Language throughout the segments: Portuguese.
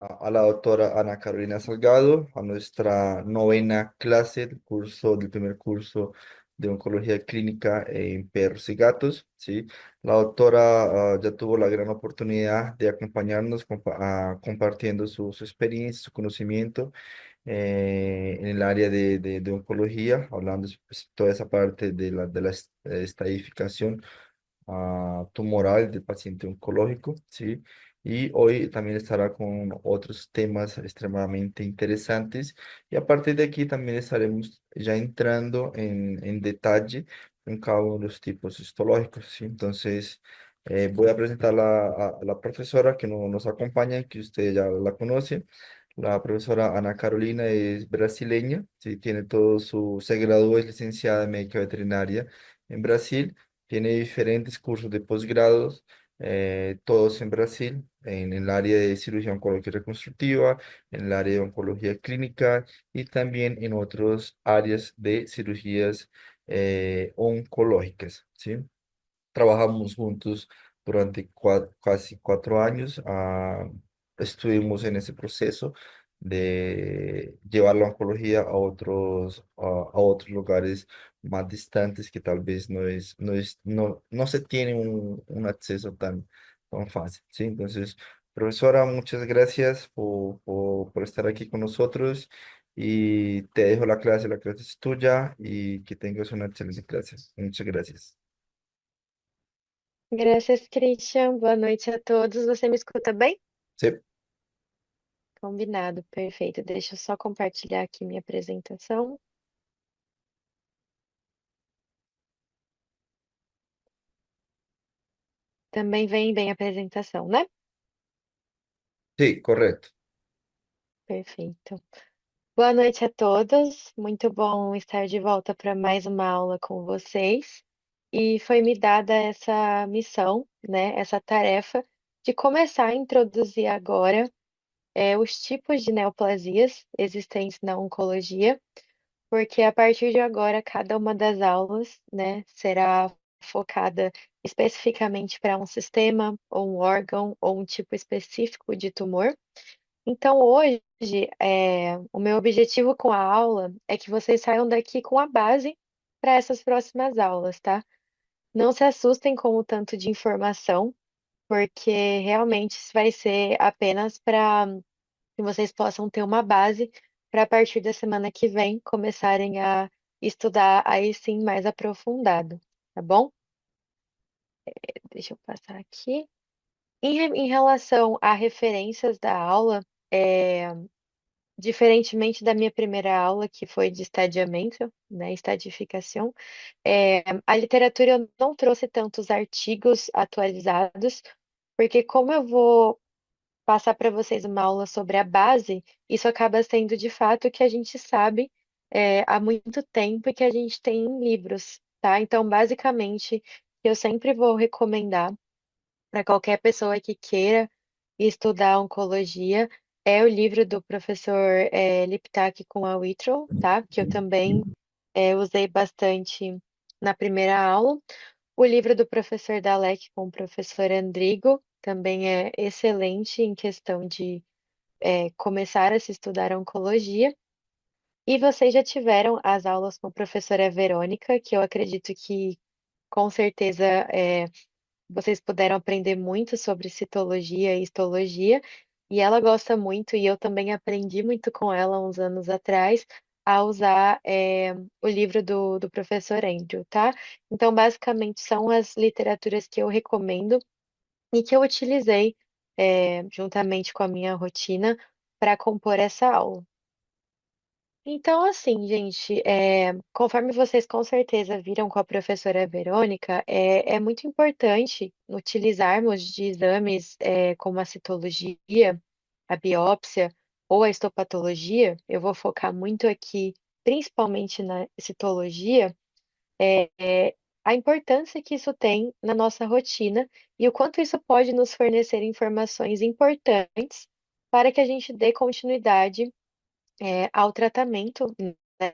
a la doctora Ana Carolina Salgado, a nuestra novena clase del primer curso de oncología clínica en perros y gatos, ¿sí? La doctora ya tuvo la gran oportunidad de acompañarnos compartiendo su experiencia, su conocimiento en el área de oncología, hablando pues, toda esa parte de la estadificación tumoral del paciente oncológico, ¿sí? Y hoy también estará con otros temas extremadamente interesantes. Y a partir de aquí también estaremos ya entrando en detalle en cada uno de los tipos histológicos, ¿sí? Entonces, voy a presentar a la profesora que nos acompaña, que usted ya la conoce. La profesora Ana Carolina es brasileña, ¿sí? Tiene todo se graduó, es licenciada en médica veterinaria en Brasil, tiene diferentes cursos de posgrados, todos en Brasil, en el área de cirugía oncológica y reconstructiva, en el área de oncología clínica y también en otras áreas de cirugías oncológicas, ¿sí? Trabajamos juntos durante casi 4 años. Estuvimos en ese proceso de llevar la oncología a otros lugares más distantes que tal vez no se tiene un acceso tan fácil, ¿sí? Entonces, profesora, muchas gracias por estar aquí con nosotros y te dejo la clase es tuya y que tengas una excelente clase. Muchas gracias. Graças, Christian. Boa noite a todos. Você me escuta bem? Sí. Combinado, perfeito. Deixa eu só compartilhar aqui minha apresentação. Também vem bem a apresentação, né? Sí, correcto. Perfeito. Boa noite a todos. Muito bom estar de volta para mais uma aula com vocês. E foi me dada essa missão, né, essa tarefa de começar a introduzir agora os tipos de neoplasias existentes na oncologia, porque a partir de agora cada uma das aulas, né, será focada especificamente para um sistema, ou um órgão, ou um tipo específico de tumor. Então, hoje, o meu objetivo com a aula é que vocês saiam daqui com a base para essas próximas aulas, tá? Não se assustem com o tanto de informação, porque realmente isso vai ser apenas para que vocês possam ter uma base para a partir da semana que vem começarem a estudar aí sim mais aprofundado, tá bom? Deixa eu passar aqui. Em relação a referências da aula, diferentemente da minha primeira aula, que foi de estadiamento, né, estadificação, a literatura eu não trouxe tantos artigos atualizados, porque como eu vou passar para vocês uma aula sobre a base, isso acaba sendo de fato o que a gente sabe há muito tempo e que a gente tem em livros, tá? Então, basicamente, eu sempre vou recomendar para qualquer pessoa que queira estudar oncologia é o livro do professor Liptak com a Whittle, tá? Que eu também usei bastante na primeira aula. O livro do professor Dalek com o professor Andrigo também é excelente em questão de começar a se estudar oncologia. E vocês já tiveram as aulas com a professora Verônica, que eu acredito que com certeza vocês puderam aprender muito sobre citologia e histologia, e ela gosta muito, e eu também aprendi muito com ela uns anos atrás, a usar o livro do professor Andrew, tá? Então, basicamente, são as literaturas que eu recomendo e que eu utilizei juntamente com a minha rotina para compor essa aula. Então, assim, gente, conforme vocês com certeza viram com a professora Verônica, é muito importante utilizarmos de exames como a citologia, a biópsia ou a histopatologia. Eu vou focar muito aqui, principalmente na citologia, a importância que isso tem na nossa rotina e o quanto isso pode nos fornecer informações importantes para que a gente dê continuidade ao tratamento, né,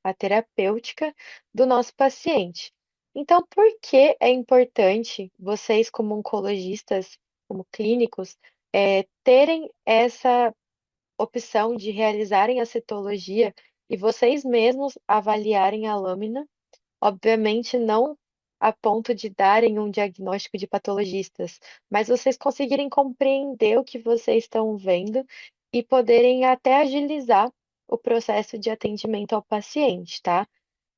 à terapêutica do nosso paciente. Então, por que é importante vocês, como oncologistas, como clínicos, terem essa opção de realizarem a citologia e vocês mesmos avaliarem a lâmina, obviamente não a ponto de darem um diagnóstico de patologistas, mas vocês conseguirem compreender o que vocês estão vendo e poderem até agilizar o processo de atendimento ao paciente, tá?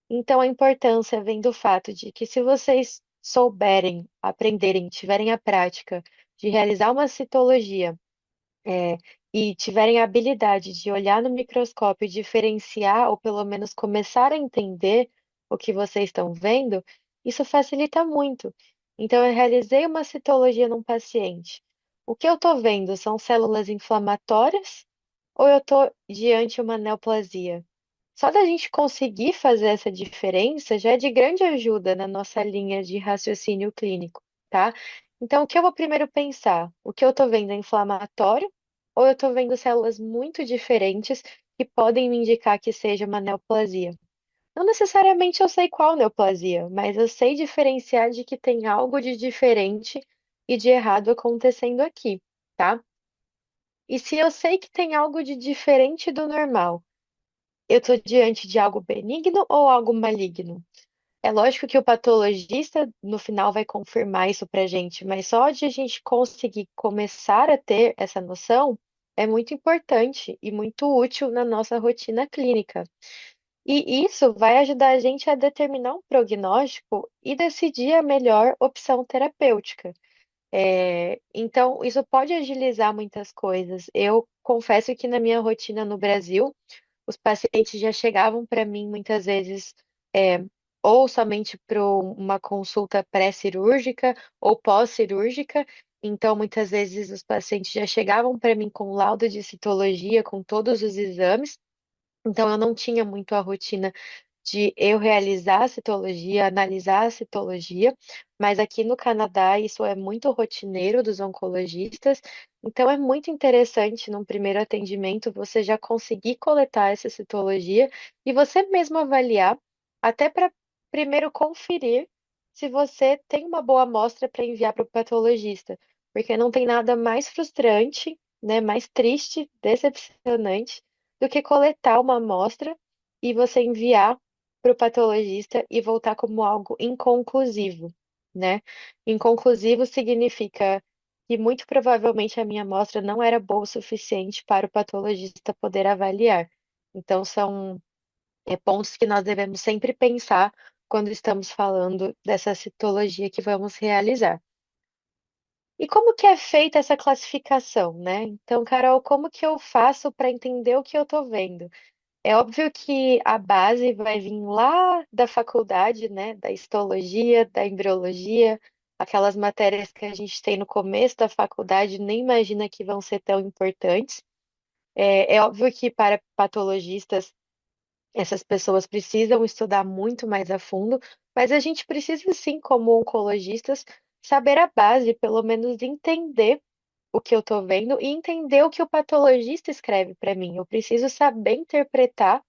Então, a importância vem do fato de que, se vocês souberem, aprenderem, tiverem a prática de realizar uma citologia, é, e tiverem a habilidade de olhar no microscópio e diferenciar, ou pelo menos começar a entender o que vocês estão vendo, isso facilita muito. Então, eu realizei uma citologia num paciente. O que eu estou vendo são células inflamatórias ou eu estou diante de uma neoplasia? Só da gente conseguir fazer essa diferença já é de grande ajuda na nossa linha de raciocínio clínico, tá? Então, o que eu vou primeiro pensar? O que eu estou vendo é inflamatório ou eu estou vendo células muito diferentes que podem me indicar que seja uma neoplasia? Não necessariamente eu sei qual neoplasia, mas eu sei diferenciar de que tem algo de diferente e de errado acontecendo aqui, tá? E se eu sei que tem algo de diferente do normal, eu estou diante de algo benigno ou algo maligno? É lógico que o patologista no final vai confirmar isso para a gente, mas só de a gente conseguir começar a ter essa noção é muito importante e muito útil na nossa rotina clínica. E isso vai ajudar a gente a determinar um prognóstico e decidir a melhor opção terapêutica. Então, isso pode agilizar muitas coisas. Eu confesso que na minha rotina no Brasil, os pacientes já chegavam para mim muitas vezes, é, ou somente para uma consulta pré-cirúrgica ou pós-cirúrgica. Então, muitas vezes os pacientes já chegavam para mim com laudo de citologia, com todos os exames. Então, eu não tinha muito a rotina de eu realizar a citologia, analisar a citologia, mas aqui no Canadá isso é muito rotineiro dos oncologistas, então é muito interessante num primeiro atendimento você já conseguir coletar essa citologia e você mesmo avaliar, até para primeiro conferir se você tem uma boa amostra para enviar para o patologista, porque não tem nada mais frustrante, né, mais triste, decepcionante do que coletar uma amostra e você enviar para o patologista e voltar como algo inconclusivo, né? Inconclusivo significa que muito provavelmente a minha amostra não era boa o suficiente para o patologista poder avaliar. Então, são pontos que nós devemos sempre pensar quando estamos falando dessa citologia que vamos realizar. E como que é feita essa classificação, né? Então, Carol, como que eu faço para entender o que eu estou vendo? É óbvio que a base vai vir lá da faculdade, né? Da histologia, da embriologia, aquelas matérias que a gente tem no começo da faculdade, nem imagina que vão ser tão importantes. É óbvio que para patologistas, essas pessoas precisam estudar muito mais a fundo, mas a gente precisa sim, como oncologistas, saber a base, pelo menos entender o que eu estou vendo e entender o que o patologista escreve para mim. Eu preciso saber interpretar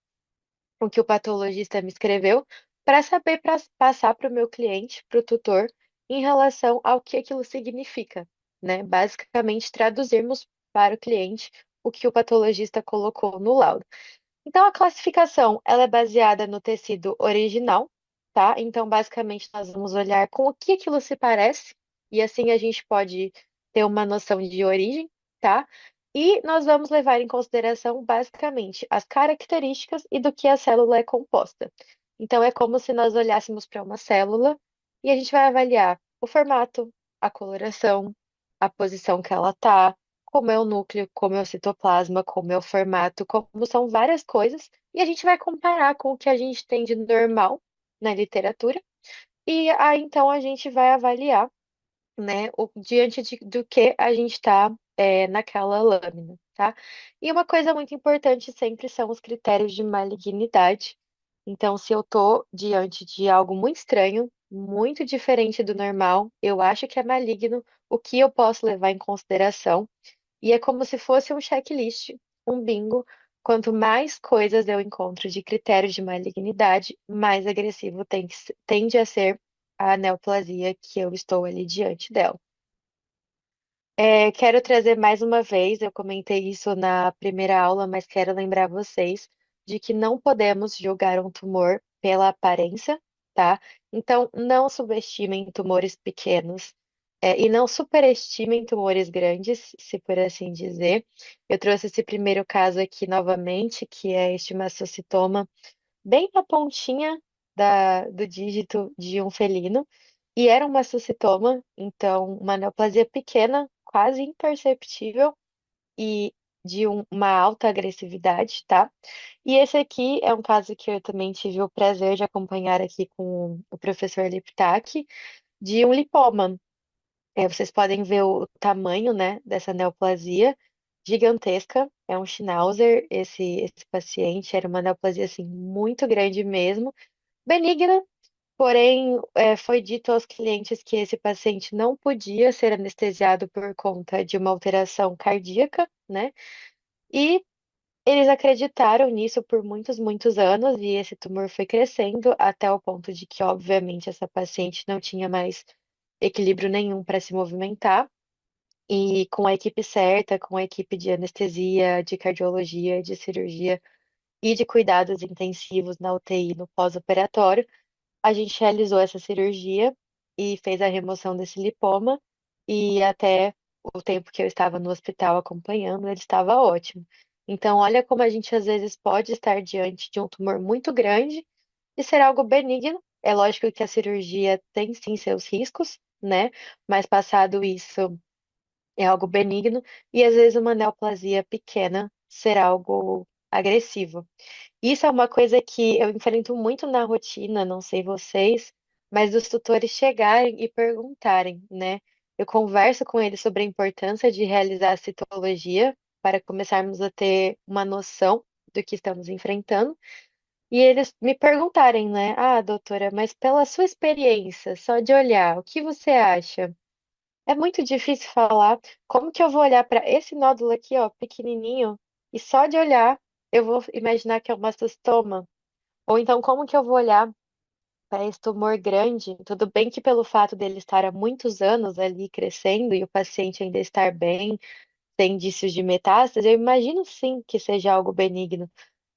o que o patologista me escreveu para saber passar para o meu cliente, para o tutor, em relação ao que aquilo significa, né? Basicamente, traduzirmos para o cliente o que o patologista colocou no laudo. Então, a classificação, ela é baseada no tecido original, tá? Então, basicamente, nós vamos olhar com o que aquilo se parece, e assim a gente pode ter uma noção de origem, tá? E nós vamos levar em consideração, basicamente, as características e do que a célula é composta. Então, é como se nós olhássemos para uma célula e a gente vai avaliar o formato, a coloração, a posição que ela está, como é o núcleo, como é o citoplasma, como é o formato, como são várias coisas, e a gente vai comparar com o que a gente tem de normal na literatura, e aí então a gente vai avaliar, né, diante do que a gente está naquela lâmina, tá? E uma coisa muito importante sempre são os critérios de malignidade. Então, se eu estou diante de algo muito estranho, muito diferente do normal, eu acho que é maligno, o que eu posso levar em consideração? E é como se fosse um checklist, um bingo. Quanto mais coisas eu encontro de critérios de malignidade, mais agressivo tende a ser a neoplasia que eu estou ali diante dela. Quero trazer mais uma vez, eu comentei isso na primeira aula, mas quero lembrar vocês de que não podemos julgar um tumor pela aparência, tá? Então, não subestimem tumores pequenos, e não superestimem tumores grandes, se por assim dizer. Eu trouxe esse primeiro caso aqui novamente, que é este mastocitoma bem na pontinha do dígito de um felino, e era um mastocitoma, então uma neoplasia pequena, quase imperceptível e de uma alta agressividade, tá? E esse aqui é um caso que eu também tive o prazer de acompanhar aqui com o professor Liptak, de um lipoma. Vocês podem ver o tamanho, né, dessa neoplasia gigantesca. É um Schnauzer, esse paciente era uma neoplasia assim muito grande mesmo, benigna, porém foi dito aos clientes que esse paciente não podia ser anestesiado por conta de uma alteração cardíaca, né? E eles acreditaram nisso por muitos, muitos anos, e esse tumor foi crescendo até o ponto de que, obviamente, essa paciente não tinha mais equilíbrio nenhum para se movimentar. E com a equipe certa, com a equipe de anestesia, de cardiologia, de cirurgia e de cuidados intensivos na UTI no pós-operatório, a gente realizou essa cirurgia e fez a remoção desse lipoma. E até o tempo que eu estava no hospital acompanhando, ele estava ótimo. Então, olha como a gente às vezes pode estar diante de um tumor muito grande e ser algo benigno. É lógico que a cirurgia tem sim seus riscos, né? Mas passado isso é algo benigno, e às vezes uma neoplasia pequena ser algo agressivo. Isso é uma coisa que eu enfrento muito na rotina, não sei vocês, mas dos tutores chegarem e perguntarem, né? Eu converso com eles sobre a importância de realizar a citologia para começarmos a ter uma noção do que estamos enfrentando. E eles me perguntarem, né? Ah, doutora, mas pela sua experiência, só de olhar, o que você acha? É muito difícil falar. Como que eu vou olhar para esse nódulo aqui, ó, pequenininho, e só de olhar eu vou imaginar que é um mastocitoma? Ou então, como que eu vou olhar para esse tumor grande? Tudo bem que pelo fato dele estar há muitos anos ali crescendo e o paciente ainda estar bem, sem indícios de metástase, eu imagino sim que seja algo benigno.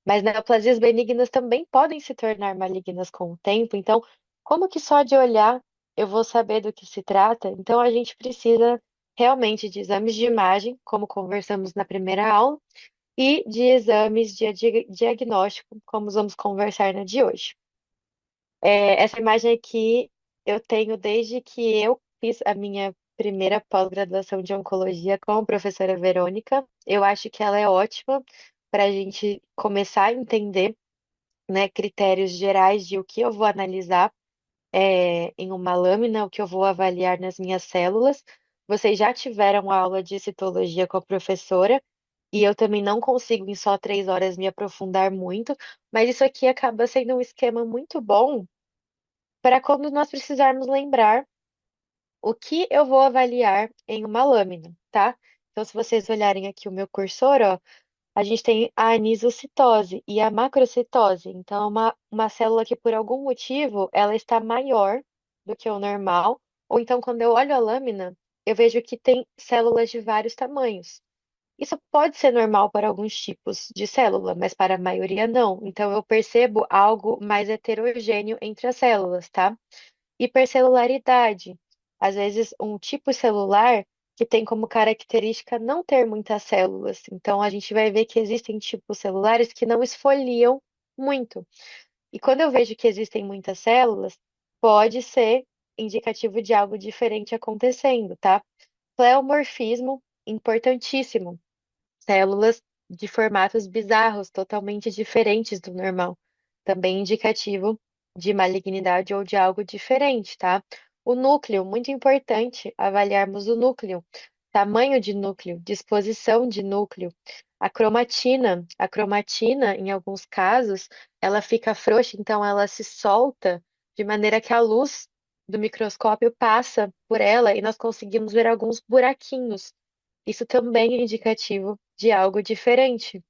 Mas neoplasias benignas também podem se tornar malignas com o tempo. Então, como que só de olhar eu vou saber do que se trata? Então, a gente precisa realmente de exames de imagem, como conversamos na primeira aula, e de exames de diagnóstico, como vamos conversar na de hoje. Essa imagem aqui eu tenho desde que eu fiz a minha primeira pós-graduação de oncologia com a professora Verônica. Eu acho que ela é ótima para a gente começar a entender, né, critérios gerais de o que eu vou analisar em uma lâmina, o que eu vou avaliar nas minhas células. Vocês já tiveram aula de citologia com a professora, e eu também não consigo em só 3 horas me aprofundar muito, mas isso aqui acaba sendo um esquema muito bom para quando nós precisarmos lembrar o que eu vou avaliar em uma lâmina, tá? Então, se vocês olharem aqui o meu cursor, ó, a gente tem a anisocitose e a macrocitose. Então, é uma célula que, por algum motivo, ela está maior do que o normal. Ou então, quando eu olho a lâmina, eu vejo que tem células de vários tamanhos. Isso pode ser normal para alguns tipos de célula, mas para a maioria não. Então, eu percebo algo mais heterogêneo entre as células, tá? Hipercelularidade. Às vezes, um tipo celular que tem como característica não ter muitas células. Então, a gente vai ver que existem tipos celulares que não esfoliam muito. E quando eu vejo que existem muitas células, pode ser indicativo de algo diferente acontecendo, tá? Pleomorfismo, importantíssimo. Células de formatos bizarros, totalmente diferentes do normal. Também indicativo de malignidade ou de algo diferente, tá? O núcleo, muito importante avaliarmos o núcleo, tamanho de núcleo, disposição de núcleo. A cromatina, em alguns casos, ela fica frouxa, então ela se solta de maneira que a luz do microscópio passa por ela e nós conseguimos ver alguns buraquinhos. Isso também é indicativo de algo diferente,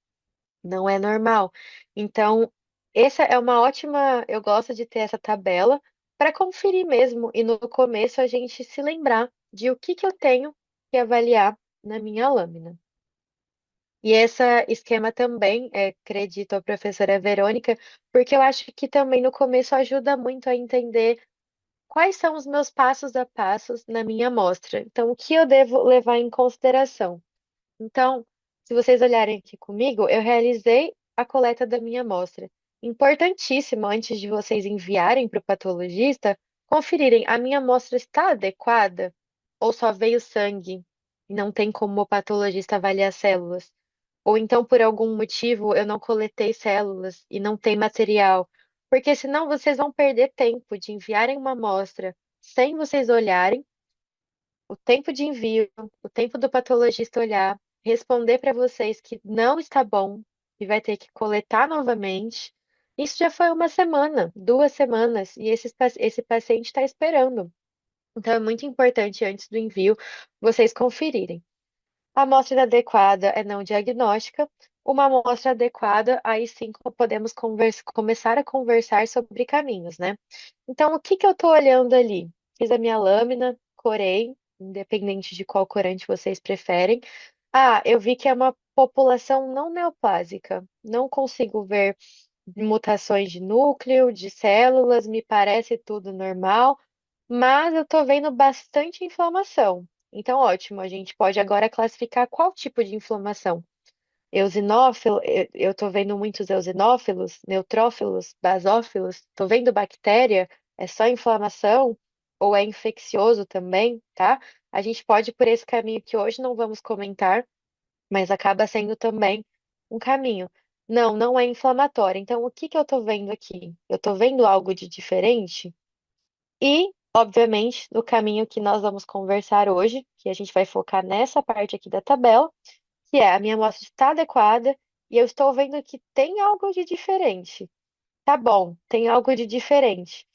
não é normal. Então, essa é uma ótima. Eu gosto de ter essa tabela para conferir mesmo e no começo a gente se lembrar de o que que eu tenho que avaliar na minha lâmina. E esse esquema também, acredito a professora Verônica, porque eu acho que também no começo ajuda muito a entender quais são os meus passos a passos na minha amostra. Então, o que eu devo levar em consideração? Então, se vocês olharem aqui comigo, eu realizei a coleta da minha amostra. Importantíssimo, antes de vocês enviarem para o patologista, conferirem a minha amostra está adequada ou só veio sangue e não tem como o patologista avaliar células. Ou então, por algum motivo, eu não coletei células e não tem material. Porque senão vocês vão perder tempo de enviarem uma amostra sem vocês olharem o tempo de envio, o tempo do patologista olhar, responder para vocês que não está bom e vai ter que coletar novamente. Isso já foi uma semana, 2 semanas, e esse paciente está esperando. Então, é muito importante, antes do envio, vocês conferirem. A amostra adequada é não diagnóstica. Uma amostra adequada, aí sim podemos começar a conversar sobre caminhos, né? Então, o que que eu estou olhando ali? Fiz a minha lâmina, corei, independente de qual corante vocês preferem. Ah, eu vi que é uma população não neoplásica. Não consigo ver mutações de núcleo, de células, me parece tudo normal, mas eu estou vendo bastante inflamação. Então, ótimo, a gente pode agora classificar qual tipo de inflamação. Eosinófilo, eu estou vendo muitos eosinófilos, neutrófilos, basófilos, estou vendo bactéria, é só inflamação ou é infeccioso também, tá? A gente pode ir por esse caminho que hoje não vamos comentar, mas acaba sendo também um caminho. Não, não é inflamatório. Então, o que que eu estou vendo aqui? Eu estou vendo algo de diferente? E, obviamente, no caminho que nós vamos conversar hoje, que a gente vai focar nessa parte aqui da tabela, que é a minha amostra está adequada e eu estou vendo que tem algo de diferente. Tá bom, tem algo de diferente.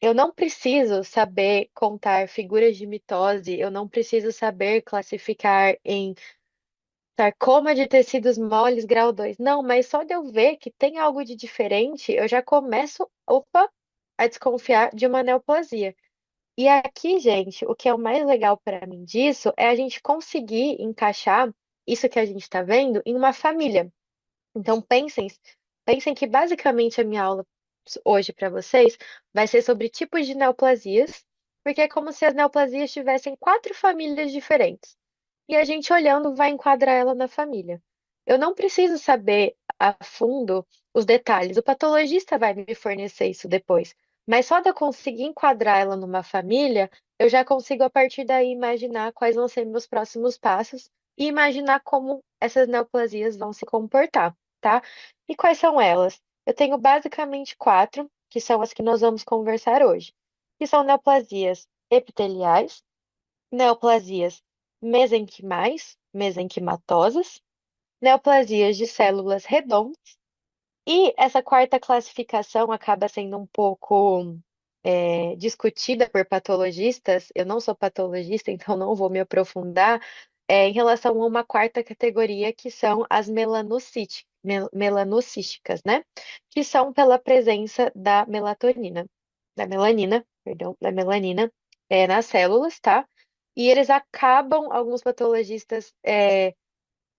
Eu não preciso saber contar figuras de mitose, eu não preciso saber classificar em sarcoma de tecidos moles grau 2. Não, mas só de eu ver que tem algo de diferente, eu já começo, opa, a desconfiar de uma neoplasia. E aqui, gente, o que é o mais legal para mim disso é a gente conseguir encaixar isso que a gente está vendo em uma família. Então, pensem que basicamente a minha aula hoje para vocês vai ser sobre tipos de neoplasias, porque é como se as neoplasias tivessem 4 famílias diferentes. E a gente olhando vai enquadrar ela na família. Eu não preciso saber a fundo os detalhes, o patologista vai me fornecer isso depois. Mas só de eu conseguir enquadrar ela numa família, eu já consigo a partir daí imaginar quais vão ser meus próximos passos e imaginar como essas neoplasias vão se comportar, tá? E quais são elas? Eu tenho basicamente 4, que são as que nós vamos conversar hoje, que são neoplasias epiteliais, neoplasias mesenquimais, mesenquimatosas, neoplasias de células redondas, e essa quarta classificação acaba sendo um pouco discutida por patologistas. Eu não sou patologista, então não vou me aprofundar, em relação a uma quarta categoria, que são as melanocísticas, né? Que são pela presença da melatonina, da melanina, perdão, da melanina, nas células, tá? E eles acabam, alguns patologistas,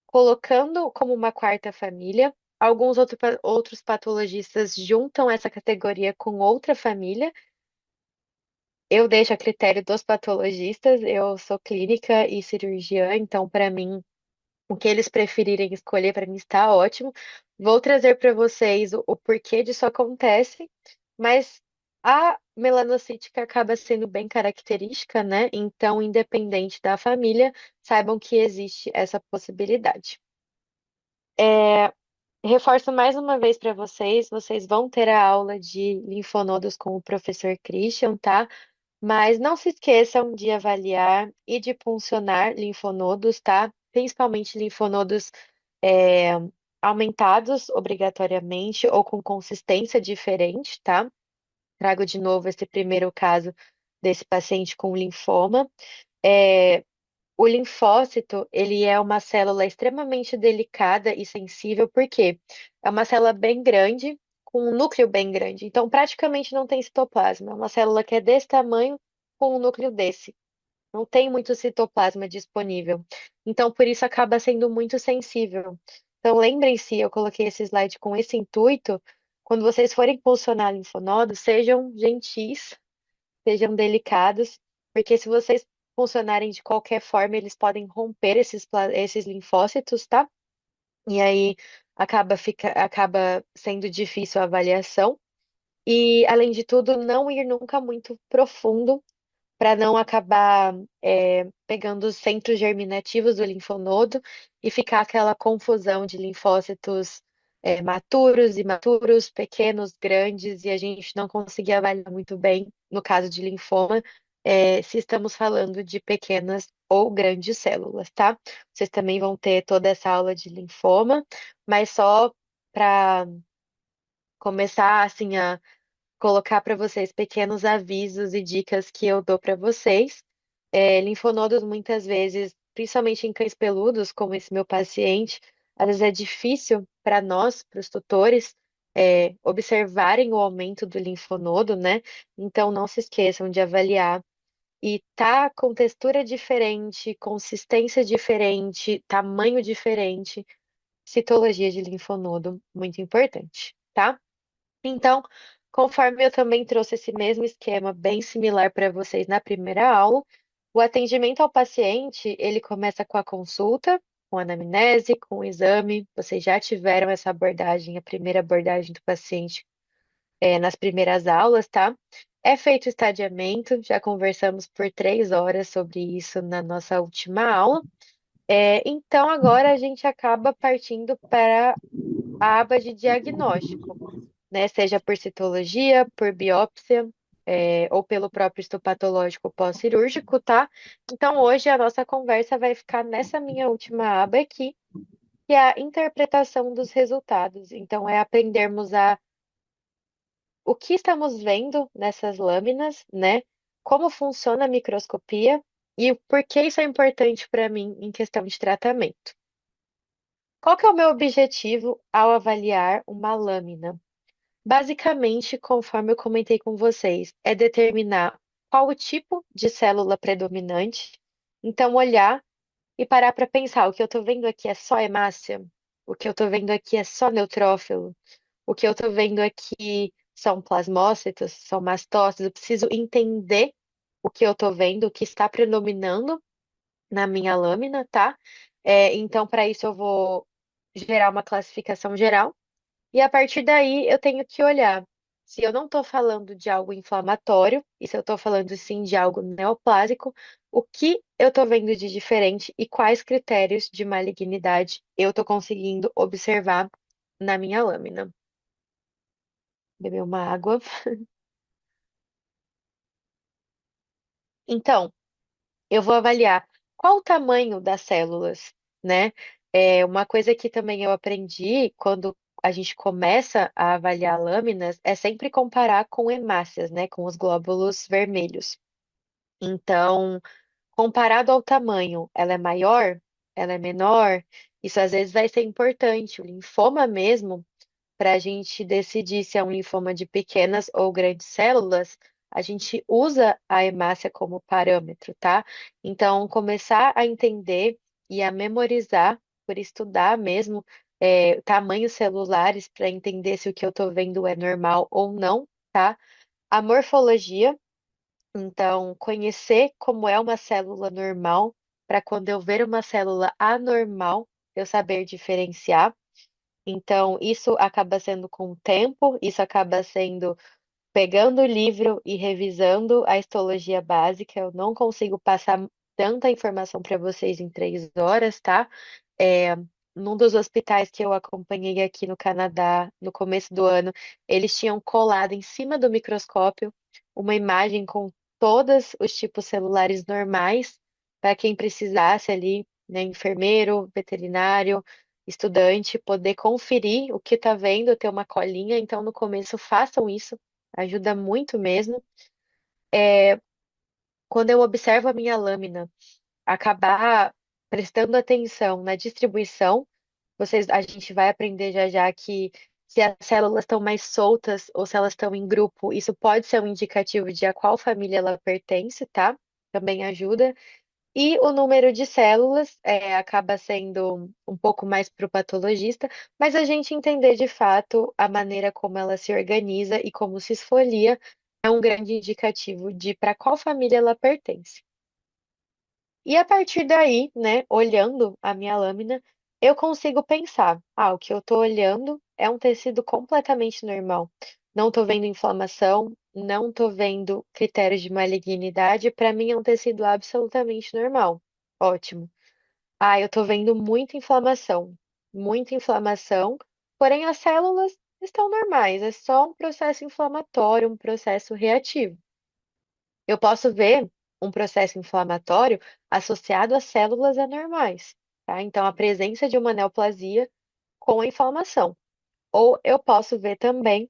colocando como uma quarta família. Alguns outros patologistas juntam essa categoria com outra família. Eu deixo a critério dos patologistas, eu sou clínica e cirurgiã, então, para mim, o que eles preferirem escolher, para mim está ótimo. Vou trazer para vocês o porquê disso acontece, mas a melanocítica acaba sendo bem característica, né? Então, independente da família, saibam que existe essa possibilidade. Reforço mais uma vez para vocês, vocês vão ter a aula de linfonodos com o professor Christian, tá? Mas não se esqueçam de avaliar e de puncionar linfonodos, tá? Principalmente linfonodos é, aumentados obrigatoriamente ou com consistência diferente, tá? Trago de novo esse primeiro caso desse paciente com linfoma. É, o linfócito, ele é uma célula extremamente delicada e sensível, porque é uma célula bem grande, com um núcleo bem grande. Então, praticamente não tem citoplasma. É uma célula que é desse tamanho, com um núcleo desse. não tem muito citoplasma disponível. Então, por isso acaba sendo muito sensível. Então, lembrem-se, eu coloquei esse slide com esse intuito. Quando vocês forem pulsionar linfonodos, sejam gentis, sejam delicados, porque se vocês funcionarem de qualquer forma, eles podem romper esses linfócitos, tá? E aí acaba sendo difícil a avaliação. E, além de tudo, não ir nunca muito profundo para não acabar pegando os centros germinativos do linfonodo e ficar aquela confusão de linfócitos maturos, imaturos, pequenos, grandes, e a gente não conseguir avaliar muito bem, no caso de linfoma, se estamos falando de pequenas ou grandes células, tá? Vocês também vão ter toda essa aula de linfoma, mas só para começar assim a colocar para vocês pequenos avisos e dicas que eu dou para vocês. Linfonodos, muitas vezes, principalmente em cães peludos, como esse meu paciente, às vezes é difícil para nós, para os tutores, observarem o aumento do linfonodo, né? Então, não se esqueçam de avaliar. E tá com textura diferente, consistência diferente, tamanho diferente, citologia de linfonodo, muito importante, tá? Então, conforme eu também trouxe esse mesmo esquema bem similar para vocês na primeira aula, o atendimento ao paciente, ele começa com a consulta, com a anamnese, com o exame. Vocês já tiveram essa abordagem, a primeira abordagem do paciente, nas primeiras aulas, tá? É feito o estadiamento, já conversamos por 3 horas sobre isso na nossa última aula. Então, agora a gente acaba partindo para a aba de diagnóstico, né? Seja por citologia, por biópsia, ou pelo próprio histopatológico pós-cirúrgico, tá? Então, hoje a nossa conversa vai ficar nessa minha última aba aqui, que é a interpretação dos resultados. Então, é aprendermos o que estamos vendo nessas lâminas, né? Como funciona a microscopia e por que isso é importante para mim em questão de tratamento. Qual que é o meu objetivo ao avaliar uma lâmina? Basicamente, conforme eu comentei com vocês, é determinar qual o tipo de célula predominante. Então, olhar e parar para pensar: o que eu estou vendo aqui é só hemácia? O que eu estou vendo aqui é só neutrófilo? O que eu estou vendo aqui são plasmócitos, são mastócitos? Eu preciso entender o que eu estou vendo, o que está predominando na minha lâmina, tá? Então, para isso, eu vou gerar uma classificação geral. E a partir daí eu tenho que olhar se eu não estou falando de algo inflamatório, e se eu estou falando sim de algo neoplásico, o que eu estou vendo de diferente e quais critérios de malignidade eu estou conseguindo observar na minha lâmina. Beber uma água. Então, eu vou avaliar qual o tamanho das células, né? Uma coisa que também eu aprendi quando a gente começa a avaliar lâminas é sempre comparar com hemácias, né? Com os glóbulos vermelhos. Então, comparado ao tamanho, ela é maior? Ela é menor? Isso às vezes vai ser importante. O linfoma mesmo, para a gente decidir se é um linfoma de pequenas ou grandes células, a gente usa a hemácia como parâmetro, tá? Então, começar a entender e a memorizar, por estudar mesmo, tamanhos celulares para entender se o que eu estou vendo é normal ou não, tá? A morfologia, então, conhecer como é uma célula normal, para quando eu ver uma célula anormal, eu saber diferenciar. Então, isso acaba sendo com o tempo, isso acaba sendo pegando o livro e revisando a histologia básica. Eu não consigo passar tanta informação para vocês em 3 horas, tá? É, Num dos hospitais que eu acompanhei aqui no Canadá, no começo do ano, eles tinham colado em cima do microscópio uma imagem com todos os tipos celulares normais, para quem precisasse ali, né, enfermeiro, veterinário, estudante, poder conferir o que está vendo, ter uma colinha. Então, no começo, façam isso, ajuda muito mesmo. Quando eu observo a minha lâmina, acabar prestando atenção na distribuição, a gente vai aprender já já que se as células estão mais soltas ou se elas estão em grupo, isso pode ser um indicativo de a qual família ela pertence, tá? também ajuda. E o número de células acaba sendo um pouco mais para o patologista, mas a gente entender de fato a maneira como ela se organiza e como se esfolia é um grande indicativo de para qual família ela pertence. E a partir daí, né, olhando a minha lâmina, eu consigo pensar, o que eu estou olhando é um tecido completamente normal. Não estou vendo inflamação, não estou vendo critérios de malignidade, para mim é um tecido absolutamente normal. Ótimo. Eu estou vendo muita inflamação, porém as células estão normais, é só um processo inflamatório, um processo reativo. Eu posso ver um processo inflamatório associado a células anormais, tá? Então, a presença de uma neoplasia com a inflamação. Ou eu posso ver também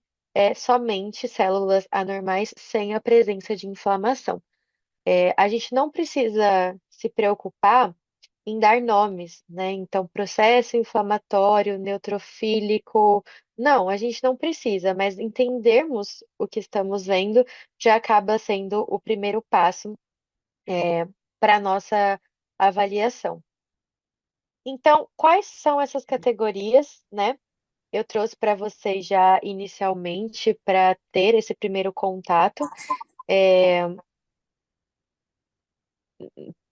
somente células anormais sem a presença de inflamação. A gente não precisa se preocupar em dar nomes, né? Então, processo inflamatório, neutrofílico, não, a gente não precisa, mas entendermos o que estamos vendo já acaba sendo o primeiro passo para a nossa avaliação. Então, quais são essas categorias, né? Eu trouxe para vocês já inicialmente para ter esse primeiro contato. É,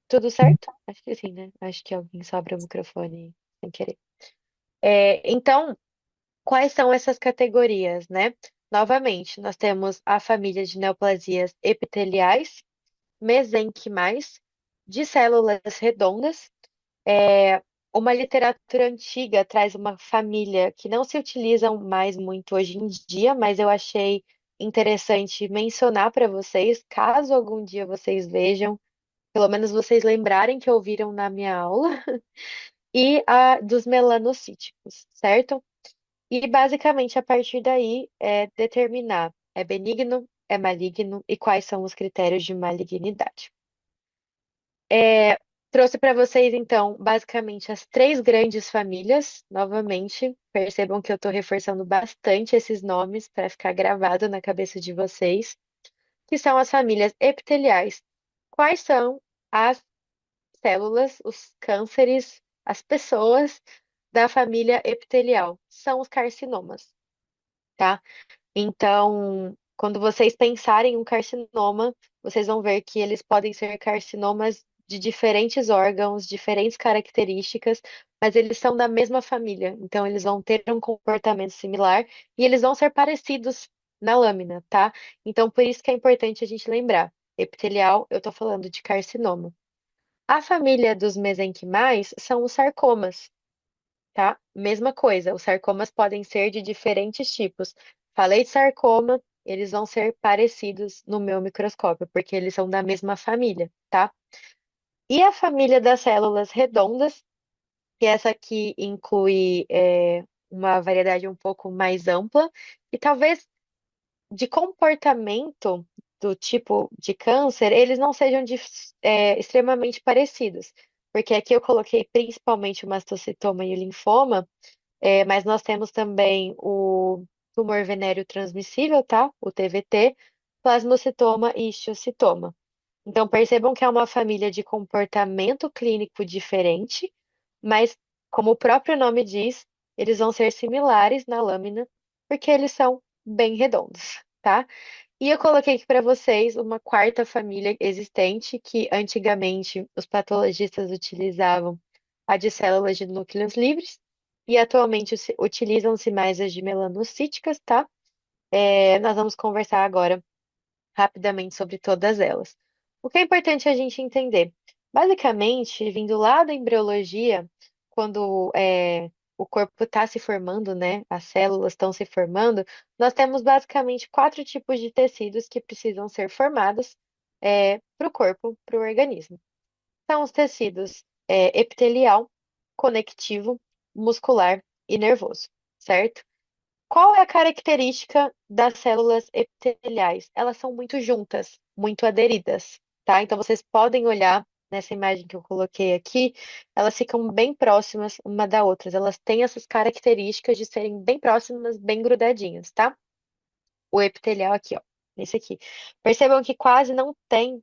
tudo certo? Acho que sim, né? Acho que alguém só abriu o microfone sem querer. Então, quais são essas categorias, né? Novamente, nós temos a família de neoplasias epiteliais, mesenquimais, de células redondas. Uma literatura antiga traz uma família que não se utilizam mais muito hoje em dia, mas eu achei interessante mencionar para vocês, caso algum dia vocês vejam, pelo menos vocês lembrarem que ouviram na minha aula, e a dos melanocíticos, certo? E basicamente a partir daí é determinar é benigno, é maligno e quais são os critérios de malignidade. Trouxe para vocês então basicamente as três grandes famílias. Novamente, percebam que eu estou reforçando bastante esses nomes para ficar gravado na cabeça de vocês, que são as famílias epiteliais. Quais são as células, os cânceres, as pessoas da família epitelial? São os carcinomas, tá? Então, quando vocês pensarem em um carcinoma, vocês vão ver que eles podem ser carcinomas de diferentes órgãos, diferentes características, mas eles são da mesma família. Então, eles vão ter um comportamento similar e eles vão ser parecidos na lâmina, tá? Então, por isso que é importante a gente lembrar. Epitelial, eu tô falando de carcinoma. A família dos mesenquimais são os sarcomas, tá? Mesma coisa, os sarcomas podem ser de diferentes tipos. Falei de sarcoma, eles vão ser parecidos no meu microscópio, porque eles são da mesma família, tá? E a família das células redondas, que essa aqui inclui uma variedade um pouco mais ampla, e talvez de comportamento do tipo de câncer, eles não sejam extremamente parecidos. Porque aqui eu coloquei principalmente o mastocitoma e o linfoma, mas nós temos também o tumor venéreo transmissível, tá? O TVT, plasmocitoma e histiocytoma. Então, percebam que é uma família de comportamento clínico diferente, mas, como o próprio nome diz, eles vão ser similares na lâmina, porque eles são bem redondos, tá? E eu coloquei aqui para vocês uma quarta família existente, que antigamente os patologistas utilizavam a de células de núcleos livres, e atualmente utilizam-se mais as de melanocíticas, tá? Nós vamos conversar agora rapidamente sobre todas elas. O que é importante a gente entender? Basicamente, vindo lá da embriologia, quando o corpo está se formando, né? As células estão se formando, nós temos basicamente quatro tipos de tecidos que precisam ser formados para o corpo, para o organismo. São os tecidos epitelial, conectivo, muscular e nervoso, certo? Qual é a característica das células epiteliais? Elas são muito juntas, muito aderidas, tá? Então vocês podem olhar nessa imagem que eu coloquei aqui, elas ficam bem próximas uma da outra. Elas têm essas características de serem bem próximas, bem grudadinhas, tá? O epitelial aqui, ó, esse aqui. Percebam que quase não tem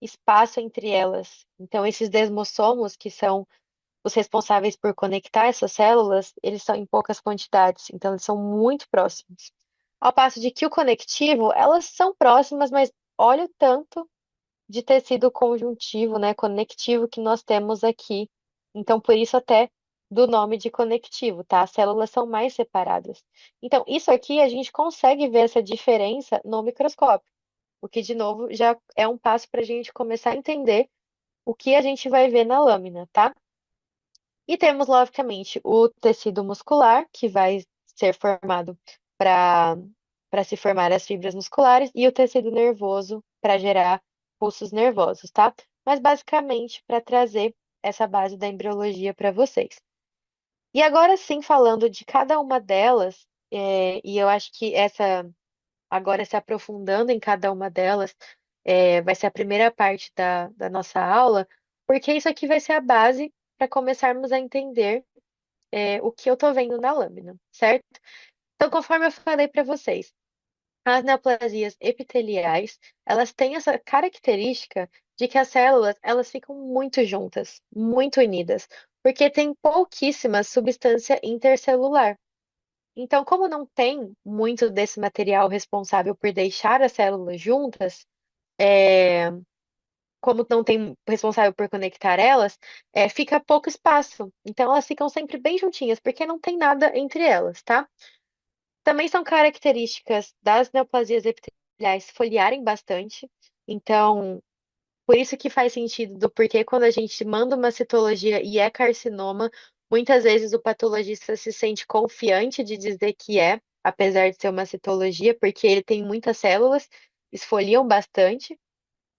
espaço entre elas. Então, esses desmossomos, que são os responsáveis por conectar essas células, eles são em poucas quantidades, então eles são muito próximos. Ao passo de que o conectivo, elas são próximas, mas olha o tanto de tecido conjuntivo, né, conectivo que nós temos aqui. Então, por isso até do nome de conectivo, tá? As células são mais separadas. Então, isso aqui a gente consegue ver essa diferença no microscópio, o que, de novo, já é um passo para a gente começar a entender o que a gente vai ver na lâmina, tá? E temos, logicamente, o tecido muscular, que vai ser formado para se formar as fibras musculares, e o tecido nervoso para gerar pulsos nervosos, tá? Mas basicamente para trazer essa base da embriologia para vocês. E agora sim, falando de cada uma delas, e eu acho que essa, agora se aprofundando em cada uma delas, vai ser a primeira parte da nossa aula, porque isso aqui vai ser a base para começarmos a entender o que eu estou vendo na lâmina, certo? Então, conforme eu falei para vocês, as neoplasias epiteliais, elas têm essa característica de que as células, elas ficam muito juntas, muito unidas, porque tem pouquíssima substância intercelular. Então, como não tem muito desse material responsável por deixar as células juntas, como não tem responsável por conectar elas, fica pouco espaço. Então, elas ficam sempre bem juntinhas, porque não tem nada entre elas, tá? Também são características das neoplasias epiteliais foliarem bastante. Então, por isso que faz sentido do porquê quando a gente manda uma citologia e é carcinoma, muitas vezes o patologista se sente confiante de dizer que é, apesar de ser uma citologia, porque ele tem muitas células, esfoliam bastante.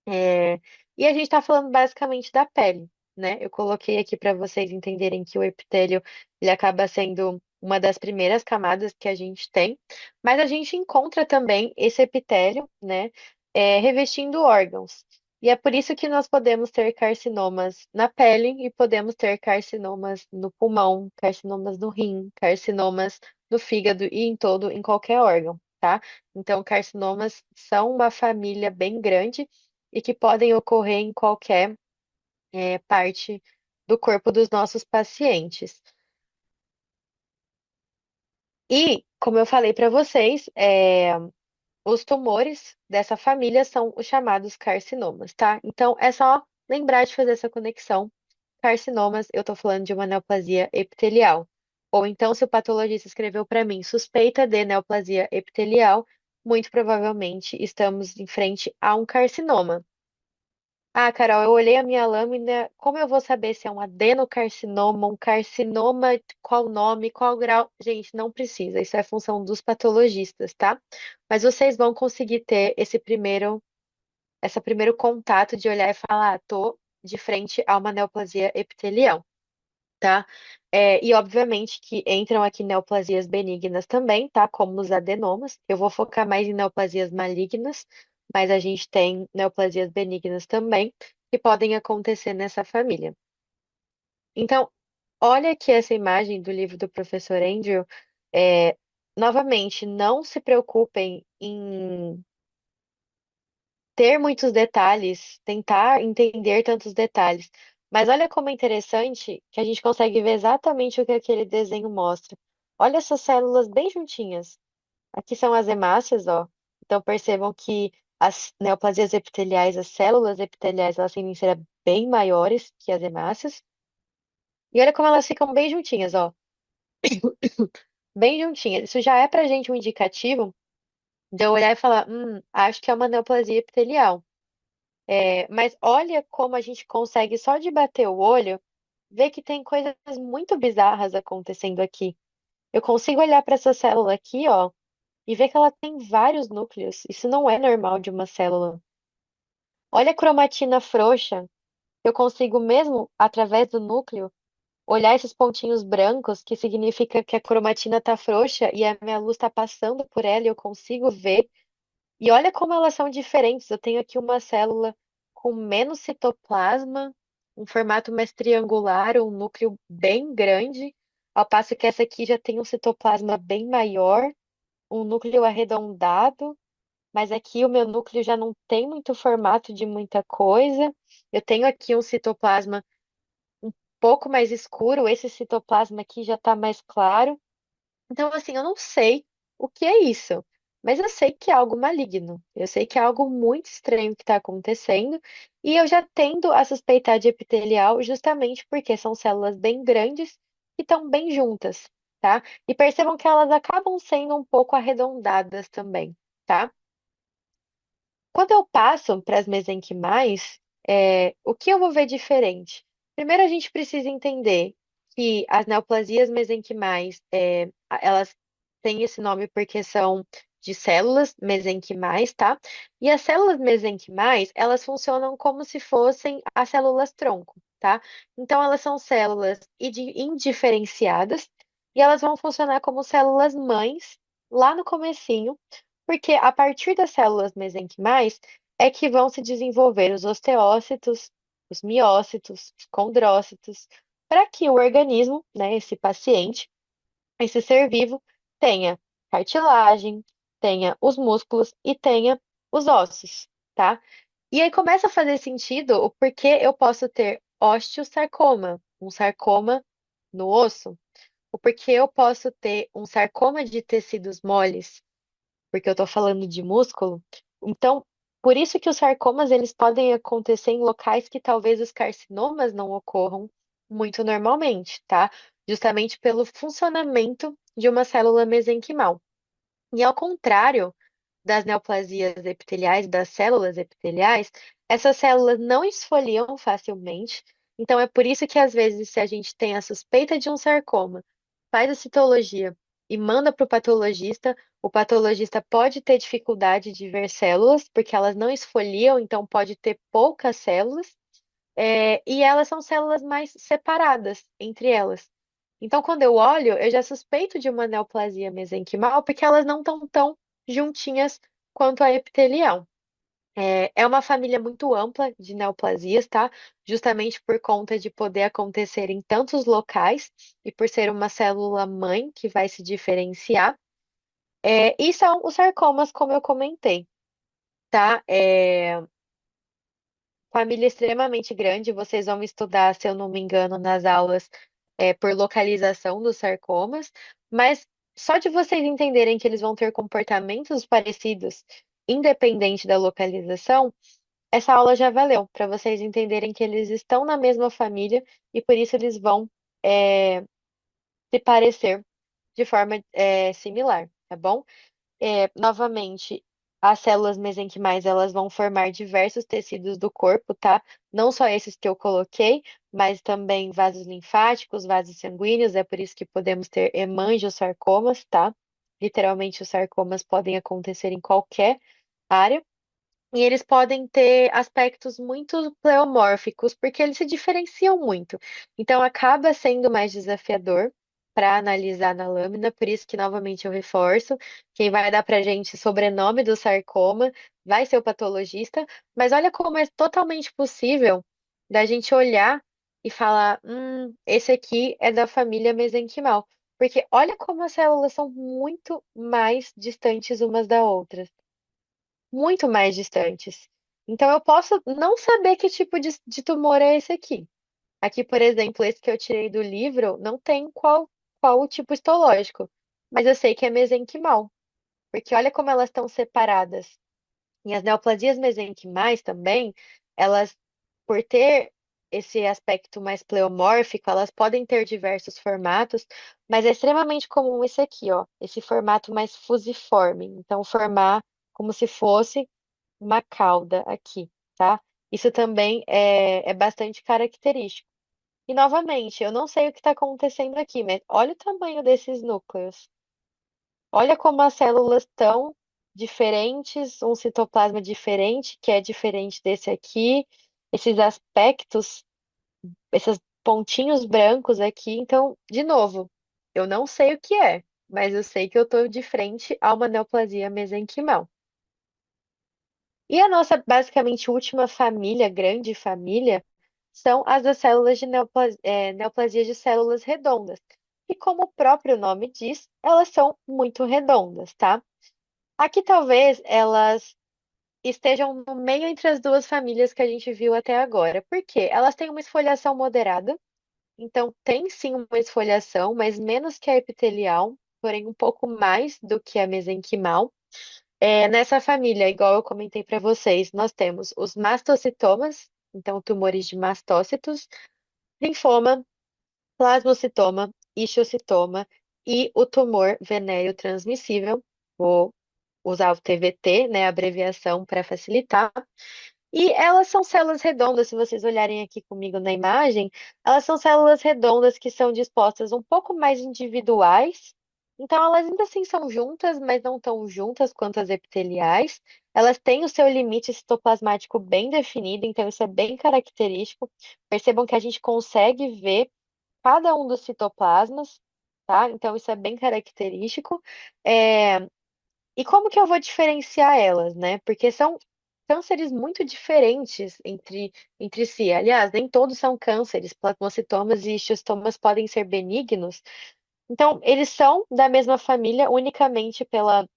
É, E a gente está falando basicamente da pele, né? Eu coloquei aqui para vocês entenderem que o epitélio ele acaba sendo uma das primeiras camadas que a gente tem, mas a gente encontra também esse epitélio, né, revestindo órgãos. E é por isso que nós podemos ter carcinomas na pele e podemos ter carcinomas no pulmão, carcinomas no rim, carcinomas no fígado e em qualquer órgão, tá? Então, carcinomas são uma família bem grande e que podem ocorrer em qualquer parte do corpo dos nossos pacientes. E, como eu falei para vocês, os tumores dessa família são os chamados carcinomas, tá? Então, é só lembrar de fazer essa conexão. Carcinomas, eu tô falando de uma neoplasia epitelial. Ou então, se o patologista escreveu para mim suspeita de neoplasia epitelial, muito provavelmente estamos em frente a um carcinoma. Ah, Carol, eu olhei a minha lâmina. Como eu vou saber se é um adenocarcinoma, um carcinoma, qual o nome, qual o grau? Gente, não precisa. Isso é função dos patologistas, tá? Mas vocês vão conseguir ter esse primeiro contato de olhar e falar, ah, tô de frente a uma neoplasia epitelial, tá? E obviamente que entram aqui neoplasias benignas também, tá? Como os adenomas. Eu vou focar mais em neoplasias malignas, mas a gente tem neoplasias benignas também que podem acontecer nessa família. Então, olha aqui essa imagem do livro do professor Andrew. É, Novamente, não se preocupem em ter muitos detalhes, tentar entender tantos detalhes. Mas olha como é interessante que a gente consegue ver exatamente o que aquele desenho mostra. Olha essas células bem juntinhas. Aqui são as hemácias, ó. Então percebam que as neoplasias epiteliais, as células epiteliais, elas tendem a ser bem maiores que as hemácias. E olha como elas ficam bem juntinhas, ó. Bem juntinhas. Isso já é pra gente um indicativo de eu olhar e falar, acho que é uma neoplasia epitelial. Mas olha como a gente consegue, só de bater o olho, ver que tem coisas muito bizarras acontecendo aqui. Eu consigo olhar para essa célula aqui, ó, e ver que ela tem vários núcleos. Isso não é normal de uma célula. Olha a cromatina frouxa. Eu consigo mesmo, através do núcleo, olhar esses pontinhos brancos, que significa que a cromatina está frouxa e a minha luz está passando por ela e eu consigo ver. E olha como elas são diferentes. Eu tenho aqui uma célula com menos citoplasma, um formato mais triangular, um núcleo bem grande, ao passo que essa aqui já tem um citoplasma bem maior, um núcleo arredondado. mas aqui o meu núcleo já não tem muito formato de muita coisa. Eu tenho aqui um citoplasma um pouco mais escuro, esse citoplasma aqui já está mais claro. Então, assim, eu não sei o que é isso, mas eu sei que é algo maligno. Eu sei que é algo muito estranho que está acontecendo, e eu já tendo a suspeitar de epitelial justamente porque são células bem grandes e estão bem juntas, tá? E percebam que elas acabam sendo um pouco arredondadas também, tá? Quando eu passo para as mesenquimais, o que eu vou ver diferente? Primeiro, a gente precisa entender que as neoplasias mesenquimais, elas têm esse nome porque são de células mesenquimais, tá? E as células mesenquimais, elas funcionam como se fossem as células tronco, tá? Então, elas são células indiferenciadas e elas vão funcionar como células mães lá no comecinho, porque a partir das células mesenquimais é que vão se desenvolver os osteócitos, os miócitos, os condrócitos, para que o organismo, né, esse paciente, esse ser vivo, tenha cartilagem, tenha os músculos e tenha os ossos, tá? E aí começa a fazer sentido o porquê eu posso ter osteosarcoma, um sarcoma no osso, o porquê eu posso ter um sarcoma de tecidos moles, porque eu estou falando de músculo. Então, por isso que os sarcomas eles podem acontecer em locais que talvez os carcinomas não ocorram muito normalmente, tá? Justamente pelo funcionamento de uma célula mesenquimal. E ao contrário das neoplasias epiteliais, das células epiteliais, essas células não esfoliam facilmente. Então, é por isso que, às vezes, se a gente tem a suspeita de um sarcoma, faz a citologia e manda para o patologista pode ter dificuldade de ver células, porque elas não esfoliam, então pode ter poucas células, e elas são células mais separadas entre elas. Então, quando eu olho, eu já suspeito de uma neoplasia mesenquimal, porque elas não estão tão juntinhas quanto a epitelial. É uma família muito ampla de neoplasias, tá? Justamente por conta de poder acontecer em tantos locais e por ser uma célula mãe que vai se diferenciar. E são os sarcomas, como eu comentei, tá? Família extremamente grande, vocês vão estudar, se eu não me engano, nas aulas, por localização dos sarcomas, mas só de vocês entenderem que eles vão ter comportamentos parecidos, independente da localização, essa aula já valeu, para vocês entenderem que eles estão na mesma família e por isso eles vão, se parecer de forma, similar, tá bom? Novamente, as células mesenquimais elas vão formar diversos tecidos do corpo, tá? Não só esses que eu coloquei, mas também vasos linfáticos, vasos sanguíneos, é por isso que podemos ter hemangiosarcomas, tá? Literalmente, os sarcomas podem acontecer em qualquer área. E eles podem ter aspectos muito pleomórficos, porque eles se diferenciam muito. Então, acaba sendo mais desafiador para analisar na lâmina, por isso que, novamente, eu reforço: quem vai dar para a gente sobrenome do sarcoma vai ser o patologista, mas olha como é totalmente possível da gente olhar e falar: esse aqui é da família mesenquimal. Porque olha como as células são muito mais distantes umas da outra, muito mais distantes. Então, eu posso não saber que tipo de tumor é esse aqui. Aqui, por exemplo, esse que eu tirei do livro, não tem qual o tipo histológico, mas eu sei que é mesenquimal, porque olha como elas estão separadas. E as neoplasias mesenquimais também, elas, por ter esse aspecto mais pleomórfico, elas podem ter diversos formatos, mas é extremamente comum esse aqui, ó, esse formato mais fusiforme. Então, formar como se fosse uma cauda aqui, tá? Isso também é bastante característico. E novamente, eu não sei o que está acontecendo aqui, mas olha o tamanho desses núcleos. Olha como as células estão diferentes, um citoplasma diferente, que é diferente desse aqui, esses aspectos, esses pontinhos brancos aqui. Então, de novo, eu não sei o que é, mas eu sei que eu estou de frente a uma neoplasia mesenquimal. E a nossa, basicamente, última família, grande família, são as das células de neoplasias de células redondas. E como o próprio nome diz, elas são muito redondas, tá? Aqui talvez elas estejam no meio entre as duas famílias que a gente viu até agora. Por quê? Elas têm uma esfoliação moderada, então tem sim uma esfoliação, mas menos que a epitelial, porém um pouco mais do que a mesenquimal. Nessa família, igual eu comentei para vocês, nós temos os mastocitomas, então tumores de mastócitos, linfoma, plasmocitoma, istiocitoma e o tumor venéreo transmissível. Vou usar o TVT, né, a abreviação para facilitar. E elas são células redondas, se vocês olharem aqui comigo na imagem, elas são células redondas que são dispostas um pouco mais individuais. Então, elas ainda assim são juntas, mas não tão juntas quanto as epiteliais. Elas têm o seu limite citoplasmático bem definido, então isso é bem característico. Percebam que a gente consegue ver cada um dos citoplasmas, tá? Então, isso é bem característico. É, E como que eu vou diferenciar elas, né? Porque são cânceres muito diferentes entre si. Aliás, nem todos são cânceres. Plasmocitomas e estíostomas podem ser benignos. Então, eles são da mesma família unicamente pela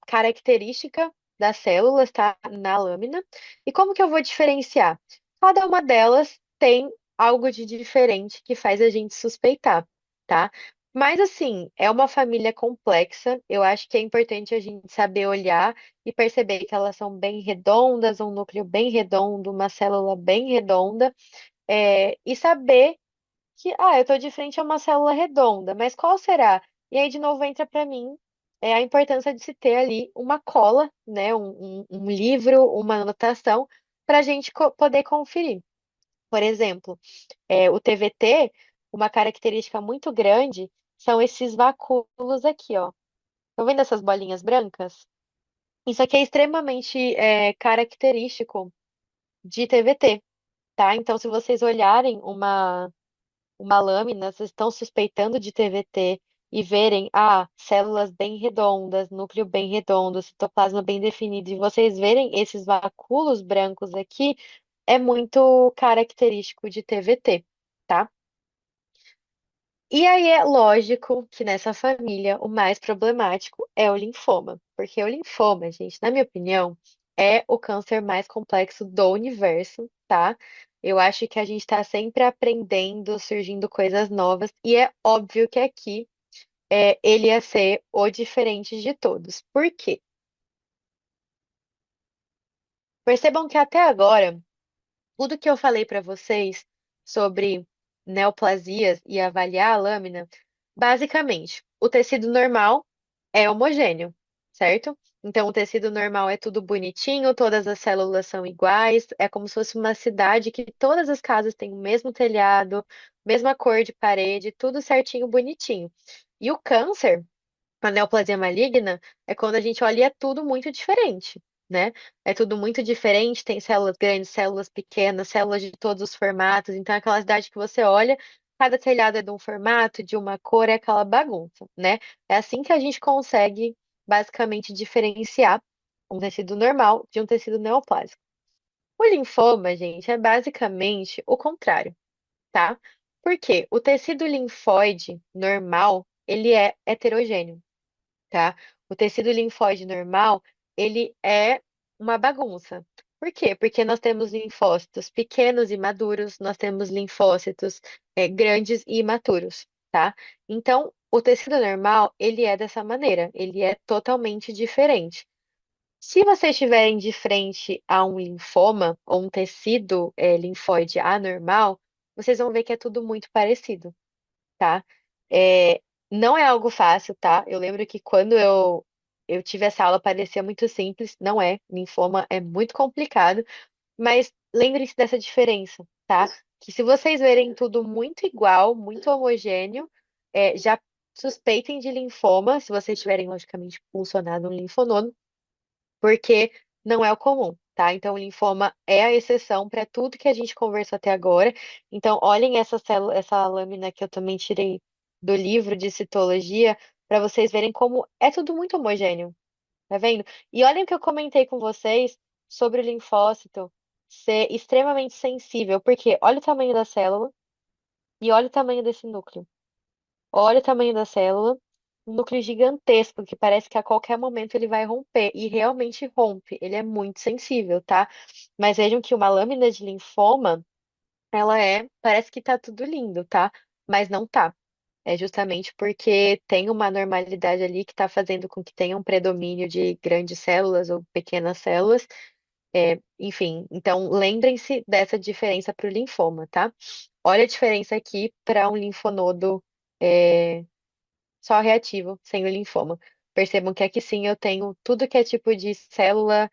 característica das células, tá? Na lâmina. E como que eu vou diferenciar? Cada uma delas tem algo de diferente que faz a gente suspeitar, tá? Mas assim, é uma família complexa. Eu acho que é importante a gente saber olhar e perceber que elas são bem redondas, um núcleo bem redondo, uma célula bem redonda, e saber que, eu tô de frente a uma célula redonda, mas qual será? E aí, de novo, entra para mim a importância de se ter ali uma cola, né, um livro, uma anotação, para a gente poder conferir. Por exemplo, o TVT, uma característica muito grande são esses vacúolos aqui, ó. Estão vendo essas bolinhas brancas? Isso aqui é extremamente característico de TVT, tá? Então, se vocês olharem uma lâmina, vocês estão suspeitando de TVT e verem, células bem redondas, núcleo bem redondo, citoplasma bem definido, e vocês verem esses vacúolos brancos aqui, é muito característico de TVT, tá? E aí é lógico que nessa família o mais problemático é o linfoma, porque o linfoma, gente, na minha opinião, é o câncer mais complexo do universo, tá? Eu acho que a gente está sempre aprendendo, surgindo coisas novas, e é óbvio que aqui ele ia ser o diferente de todos. Por quê? Percebam que até agora tudo que eu falei para vocês sobre neoplasias e avaliar a lâmina, basicamente, o tecido normal é homogêneo, certo? Então, o tecido normal é tudo bonitinho, todas as células são iguais, é como se fosse uma cidade que todas as casas têm o mesmo telhado, mesma cor de parede, tudo certinho, bonitinho. E o câncer, a neoplasia maligna é quando a gente olha e é tudo muito diferente, né? É tudo muito diferente, tem células grandes, células pequenas, células de todos os formatos. Então, é aquela cidade que você olha, cada telhado é de um formato, de uma cor, é aquela bagunça, né? É assim que a gente consegue, basicamente, diferenciar um tecido normal de um tecido neoplásico. O linfoma, gente, é basicamente o contrário, tá? Porque o tecido linfóide normal, ele é heterogêneo, tá? O tecido linfóide normal, ele é uma bagunça. Por quê? Porque nós temos linfócitos pequenos e maduros, nós temos linfócitos grandes e imaturos, tá? Então, o tecido normal, ele é dessa maneira, ele é totalmente diferente. Se vocês estiverem de frente a um linfoma ou um tecido linfóide anormal, vocês vão ver que é tudo muito parecido, tá? É, não é algo fácil, tá? Eu lembro que quando eu tive essa aula parecia muito simples, não é. Linfoma é muito complicado, mas lembrem-se dessa diferença, tá? Que se vocês verem tudo muito igual, muito homogêneo, já suspeitem de linfoma, se vocês tiverem, logicamente, funcionado um linfonodo, porque não é o comum, tá? Então, o linfoma é a exceção para tudo que a gente conversou até agora. Então, olhem essa célula, essa lâmina que eu também tirei do livro de citologia, para vocês verem como é tudo muito homogêneo, tá vendo? E olhem o que eu comentei com vocês sobre o linfócito ser extremamente sensível, porque olha o tamanho da célula e olha o tamanho desse núcleo. Olha o tamanho da célula um núcleo gigantesco que parece que a qualquer momento ele vai romper e realmente rompe. Ele é muito sensível, tá? Mas vejam que uma lâmina de linfoma, parece que tá tudo lindo, tá? Mas não tá. É justamente porque tem uma normalidade ali que está fazendo com que tenha um predomínio de grandes células ou pequenas células. Enfim, então lembrem-se dessa diferença para o linfoma, tá? Olha a diferença aqui para um linfonodo é, só reativo, sem o linfoma. Percebam que aqui sim eu tenho tudo que é tipo de célula,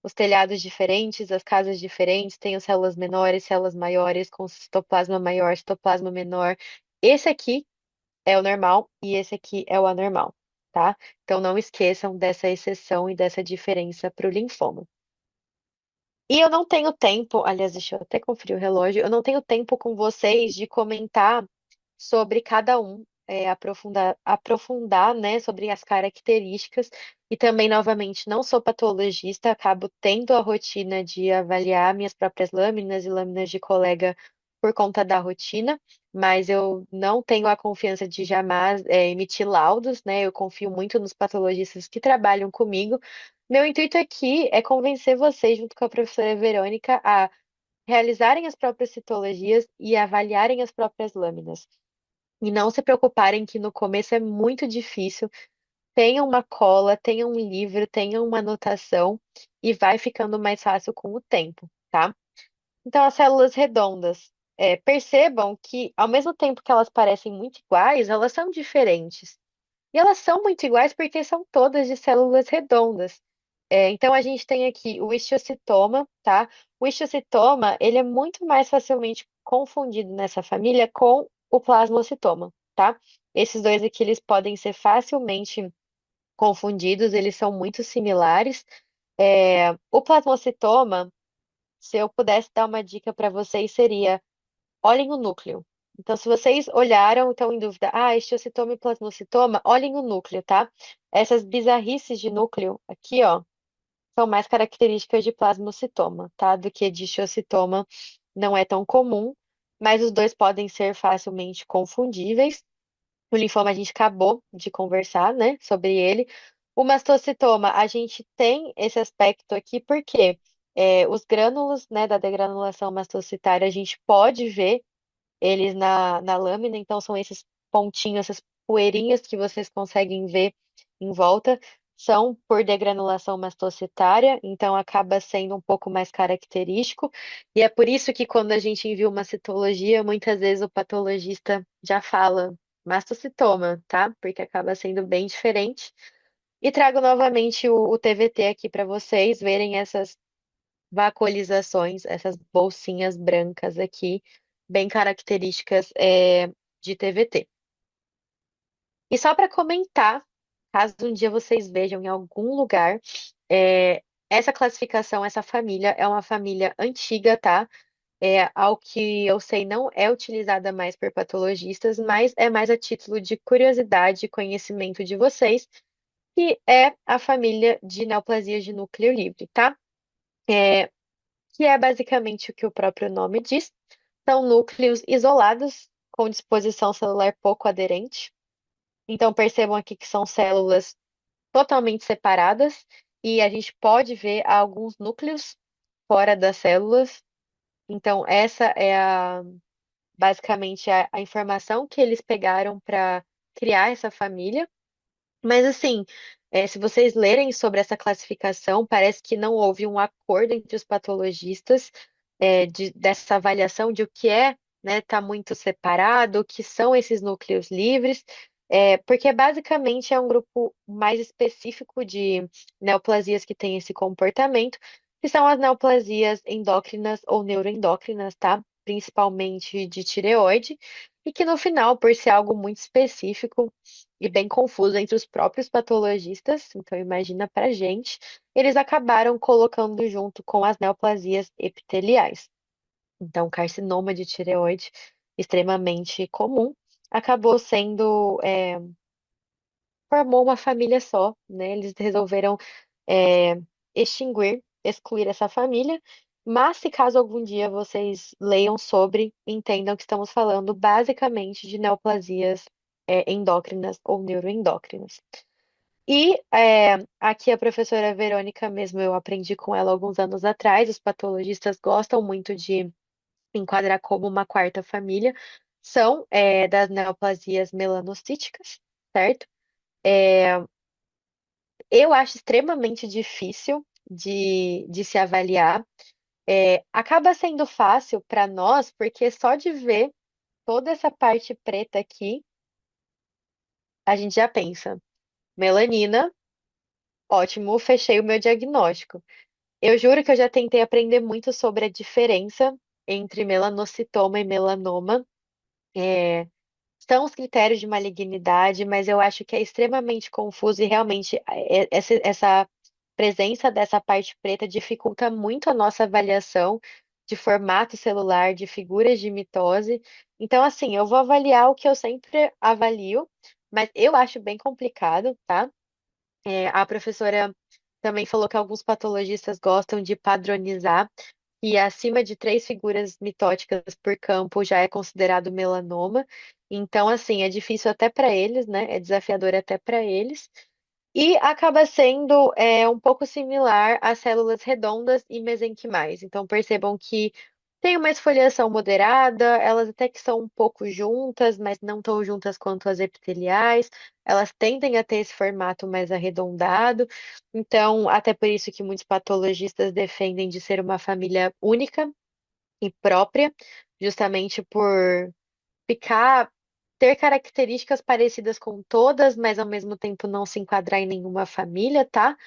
os telhados diferentes, as casas diferentes, tenho células menores, células maiores, com citoplasma maior, citoplasma menor. Esse aqui é o normal e esse aqui é o anormal, tá? Então não esqueçam dessa exceção e dessa diferença para o linfoma. E eu não tenho tempo, aliás, deixa eu até conferir o relógio, eu não tenho tempo com vocês de comentar sobre cada um, aprofundar, né, sobre as características. E também, novamente, não sou patologista, acabo tendo a rotina de avaliar minhas próprias lâminas e lâminas de colega por conta da rotina, mas eu não tenho a confiança de jamais, emitir laudos, né? Eu confio muito nos patologistas que trabalham comigo. Meu intuito aqui é convencer vocês, junto com a professora Verônica, a realizarem as próprias citologias e avaliarem as próprias lâminas. E não se preocuparem que no começo é muito difícil. Tenham uma cola, tenham um livro, tenham uma anotação e vai ficando mais fácil com o tempo, tá? Então, as células redondas, percebam que ao mesmo tempo que elas parecem muito iguais, elas são diferentes. E elas são muito iguais porque são todas de células redondas. Então, a gente tem aqui o histiocytoma, tá? O histiocytoma, ele é muito mais facilmente confundido nessa família com o plasmocitoma, tá? Esses dois aqui, eles podem ser facilmente confundidos, eles são muito similares. O plasmocitoma, se eu pudesse dar uma dica para vocês, seria olhem o núcleo. Então, se vocês olharam, estão em dúvida, histiocytoma e plasmocitoma, olhem o núcleo, tá? Essas bizarrices de núcleo aqui, ó, são mais características de plasmocitoma, tá? Do que de histiocytoma, não é tão comum, mas os dois podem ser facilmente confundíveis. O linfoma a gente acabou de conversar, né, sobre ele. O mastocitoma, a gente tem esse aspecto aqui porque os grânulos, né, da degranulação mastocitária, a gente pode ver eles na lâmina, então são esses pontinhos, essas poeirinhas que vocês conseguem ver em volta, são por degranulação mastocitária, então acaba sendo um pouco mais característico, e é por isso que quando a gente envia uma citologia, muitas vezes o patologista já fala mastocitoma, tá? Porque acaba sendo bem diferente. E trago novamente o TVT aqui para vocês verem essas vacuolizações, essas bolsinhas brancas aqui, bem características de TVT. E só para comentar, caso um dia vocês vejam em algum lugar, essa classificação, essa família é uma família antiga, tá? Ao que eu sei, não é utilizada mais por patologistas, mas é mais a título de curiosidade e conhecimento de vocês, que é a família de neoplasias de núcleo livre, tá? É, que é basicamente o que o próprio nome diz. São núcleos isolados, com disposição celular pouco aderente. Então, percebam aqui que são células totalmente separadas, e a gente pode ver alguns núcleos fora das células. Então, essa é basicamente a informação que eles pegaram para criar essa família. Mas assim, se vocês lerem sobre essa classificação, parece que não houve um acordo entre os patologistas, dessa avaliação de o que é, né, tá muito separado, o que são esses núcleos livres, porque basicamente é um grupo mais específico de neoplasias que tem esse comportamento, que são as neoplasias endócrinas ou neuroendócrinas, tá? Principalmente de tireoide, e que no final, por ser algo muito específico, e bem confuso entre os próprios patologistas, então imagina pra gente, eles acabaram colocando junto com as neoplasias epiteliais. Então, carcinoma de tireoide, extremamente comum, acabou sendo, formou uma família só, né? Eles resolveram, é, extinguir, excluir essa família, mas se caso algum dia vocês leiam sobre, entendam que estamos falando basicamente de neoplasias endócrinas ou neuroendócrinas. E aqui a professora Verônica mesmo, eu aprendi com ela alguns anos atrás, os patologistas gostam muito de enquadrar como uma quarta família, são das neoplasias melanocíticas, certo? Eu acho extremamente difícil de se avaliar. Acaba sendo fácil para nós, porque só de ver toda essa parte preta aqui, a gente já pensa, melanina, ótimo, fechei o meu diagnóstico. Eu juro que eu já tentei aprender muito sobre a diferença entre melanocitoma e melanoma. É, São os critérios de malignidade, mas eu acho que é extremamente confuso e realmente essa presença dessa parte preta dificulta muito a nossa avaliação de formato celular, de figuras de mitose. Então, assim, eu vou avaliar o que eu sempre avalio, mas eu acho bem complicado, tá? A professora também falou que alguns patologistas gostam de padronizar e acima de 3 figuras mitóticas por campo já é considerado melanoma. Então, assim, é difícil até para eles, né? É desafiador até para eles. E acaba sendo um pouco similar às células redondas e mesenquimais. Então, percebam que tem uma esfoliação moderada, elas até que são um pouco juntas, mas não tão juntas quanto as epiteliais. Elas tendem a ter esse formato mais arredondado. Então, até por isso que muitos patologistas defendem de ser uma família única e própria, justamente por ficar, ter características parecidas com todas, mas ao mesmo tempo não se enquadrar em nenhuma família, tá?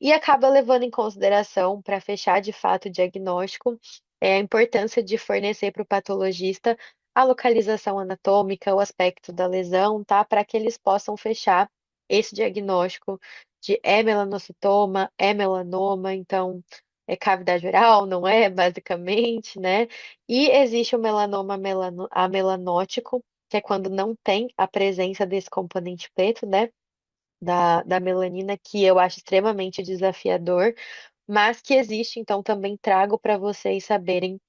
E acaba levando em consideração, para fechar de fato o diagnóstico, a importância de fornecer para o patologista a localização anatômica, o aspecto da lesão, tá? Para que eles possam fechar esse diagnóstico de melanocitoma, melanoma, então é cavidade oral, não é? Basicamente, né? E existe o melanoma amelanótico, que é quando não tem a presença desse componente preto, né? Da melanina, que eu acho extremamente desafiador, mas que existe, então também trago para vocês saberem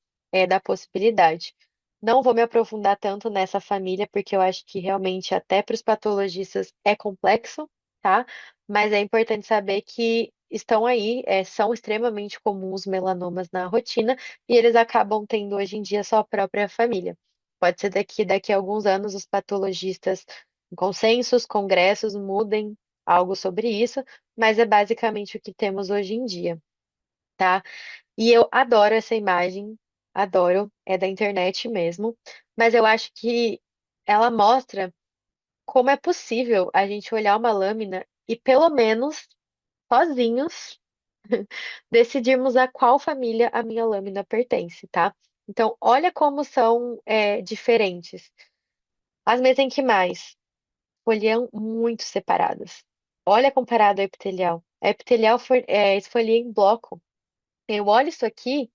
da possibilidade. Não vou me aprofundar tanto nessa família, porque eu acho que realmente até para os patologistas é complexo, tá? Mas é importante saber que estão aí, são extremamente comuns melanomas na rotina e eles acabam tendo hoje em dia sua própria família. Pode ser daqui a alguns anos os patologistas, em consensos, congressos mudem algo sobre isso, mas é basicamente o que temos hoje em dia, tá? E eu adoro essa imagem, adoro, é da internet mesmo, mas eu acho que ela mostra como é possível a gente olhar uma lâmina e, pelo menos, sozinhos, decidirmos a qual família a minha lâmina pertence, tá? Então, olha como são diferentes. As mesenquimais foliam muito separadas. Olha comparado ao epitelial. A epitelial esfolia em bloco. Eu olho isso aqui,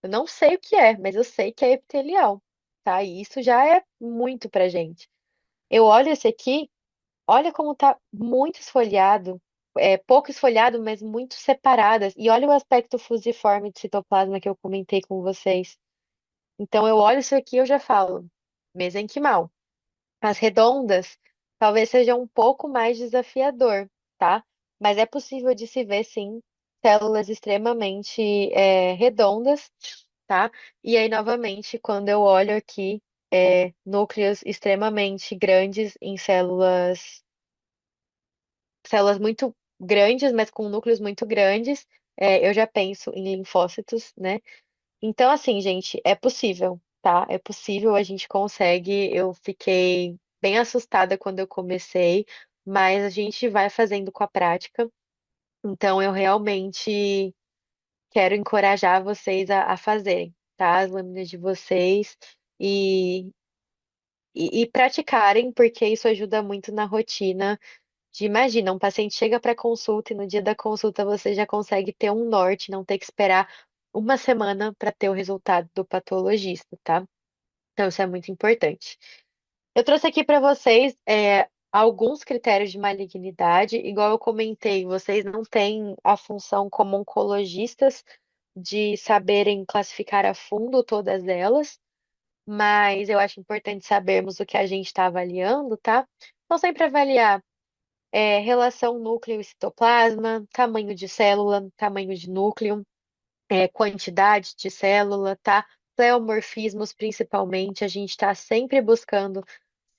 eu não sei o que é, mas eu sei que é epitelial, tá? E isso já é muito pra gente. Eu olho esse aqui, olha como tá muito esfoliado, pouco esfoliado, mas muito separadas. E olha o aspecto fusiforme de citoplasma que eu comentei com vocês. Então eu olho isso aqui e eu já falo, mesenquimal. As redondas talvez seja um pouco mais desafiador, tá? Mas é possível de se ver, sim, células extremamente redondas, tá? E aí, novamente, quando eu olho aqui, núcleos extremamente grandes em células muito grandes, mas com núcleos muito grandes, eu já penso em linfócitos, né? Então, assim, gente, é possível, tá? É possível, a gente consegue. Eu fiquei bem assustada quando eu comecei, mas a gente vai fazendo com a prática. Então, eu realmente quero encorajar vocês a fazerem, tá? As lâminas de vocês e, e praticarem, porque isso ajuda muito na rotina. Imagina, um paciente chega para consulta e no dia da consulta você já consegue ter um norte, não ter que esperar uma semana para ter o resultado do patologista, tá? Então, isso é muito importante. Eu trouxe aqui para vocês alguns critérios de malignidade, igual eu comentei, vocês não têm a função como oncologistas de saberem classificar a fundo todas elas, mas eu acho importante sabermos o que a gente está avaliando, tá? Então, sempre avaliar relação núcleo e citoplasma, tamanho de célula, tamanho de núcleo, quantidade de célula, tá? Pleomorfismos, principalmente, a gente está sempre buscando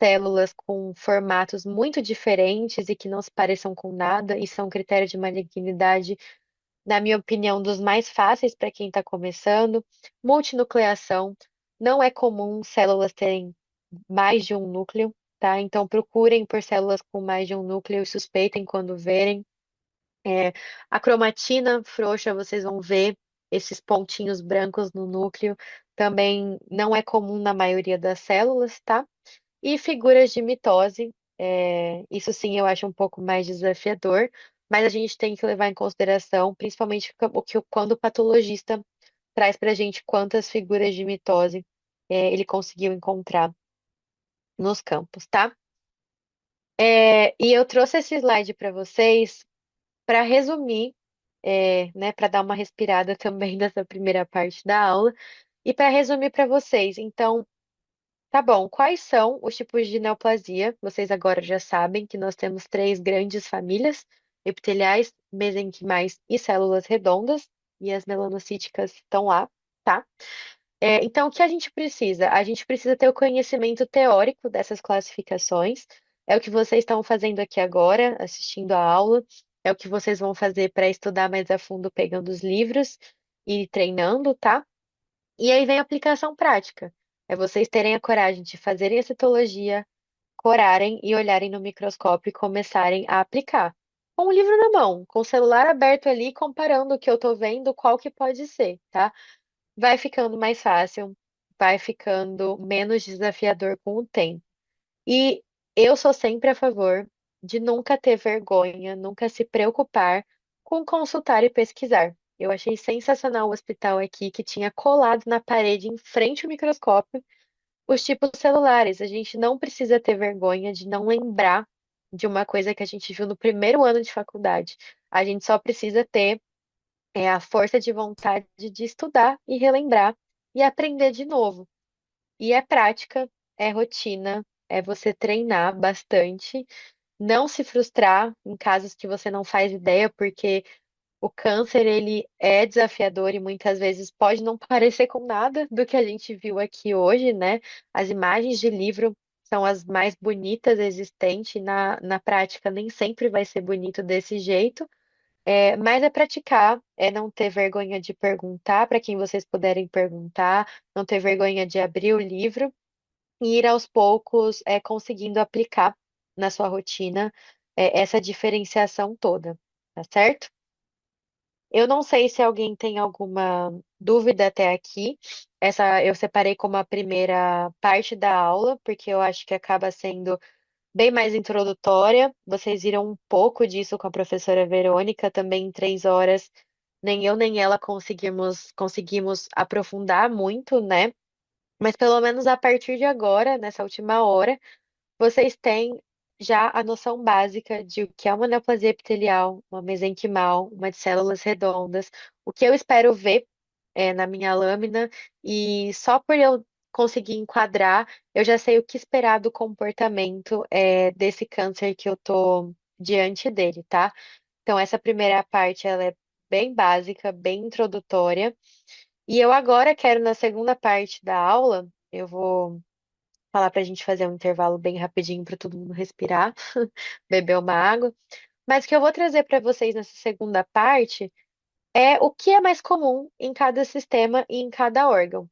células com formatos muito diferentes e que não se pareçam com nada, e são critérios de malignidade, na minha opinião, dos mais fáceis para quem está começando. Multinucleação, não é comum células terem mais de um núcleo, tá? Então procurem por células com mais de um núcleo e suspeitem quando verem. É, a cromatina frouxa, vocês vão ver esses pontinhos brancos no núcleo, também não é comum na maioria das células, tá? E figuras de mitose, isso sim eu acho um pouco mais desafiador, mas a gente tem que levar em consideração, principalmente quando o patologista traz para a gente quantas figuras de mitose ele conseguiu encontrar nos campos, tá? E eu trouxe esse slide para vocês para resumir, né, para dar uma respirada também nessa primeira parte da aula, e para resumir para vocês. Então, tá bom, quais são os tipos de neoplasia? Vocês agora já sabem que nós temos três grandes famílias: epiteliais, mesenquimais e células redondas, e as melanocíticas estão lá, tá? Então, o que a gente precisa? A gente precisa ter o conhecimento teórico dessas classificações. É o que vocês estão fazendo aqui agora, assistindo a aula. É o que vocês vão fazer para estudar mais a fundo, pegando os livros e treinando, tá? E aí vem a aplicação prática. É vocês terem a coragem de fazerem a citologia, corarem e olharem no microscópio e começarem a aplicar. Com o livro na mão, com o celular aberto ali, comparando o que eu estou vendo, qual que pode ser, tá? Vai ficando mais fácil, vai ficando menos desafiador com o tempo. E eu sou sempre a favor de nunca ter vergonha, nunca se preocupar com consultar e pesquisar. Eu achei sensacional o hospital aqui que tinha colado na parede, em frente ao microscópio, os tipos celulares. A gente não precisa ter vergonha de não lembrar de uma coisa que a gente viu no primeiro ano de faculdade. A gente só precisa ter a força de vontade de estudar e relembrar e aprender de novo. E é prática, é rotina, é você treinar bastante, não se frustrar em casos que você não faz ideia, porque o câncer ele é desafiador e muitas vezes pode não parecer com nada do que a gente viu aqui hoje, né? As imagens de livro são as mais bonitas existentes, e na prática nem sempre vai ser bonito desse jeito. Mas é praticar, é não ter vergonha de perguntar para quem vocês puderem perguntar, não ter vergonha de abrir o livro e ir aos poucos conseguindo aplicar na sua rotina essa diferenciação toda, tá certo? Eu não sei se alguém tem alguma dúvida até aqui. Essa eu separei como a primeira parte da aula, porque eu acho que acaba sendo bem mais introdutória. Vocês viram um pouco disso com a professora Verônica, também em 3 horas. Nem eu nem ela conseguimos aprofundar muito, né? Mas pelo menos a partir de agora, nessa última hora, vocês têm já a noção básica de o que é uma neoplasia epitelial, uma mesenquimal, uma de células redondas, o que eu espero ver na minha lâmina, e só por eu conseguir enquadrar, eu já sei o que esperar do comportamento desse câncer que eu tô diante dele, tá? Então, essa primeira parte, ela é bem básica, bem introdutória, e eu agora quero, na segunda parte da aula, eu vou falar para a gente fazer um intervalo bem rapidinho para todo mundo respirar, beber uma água. Mas o que eu vou trazer para vocês nessa segunda parte é o que é mais comum em cada sistema e em cada órgão.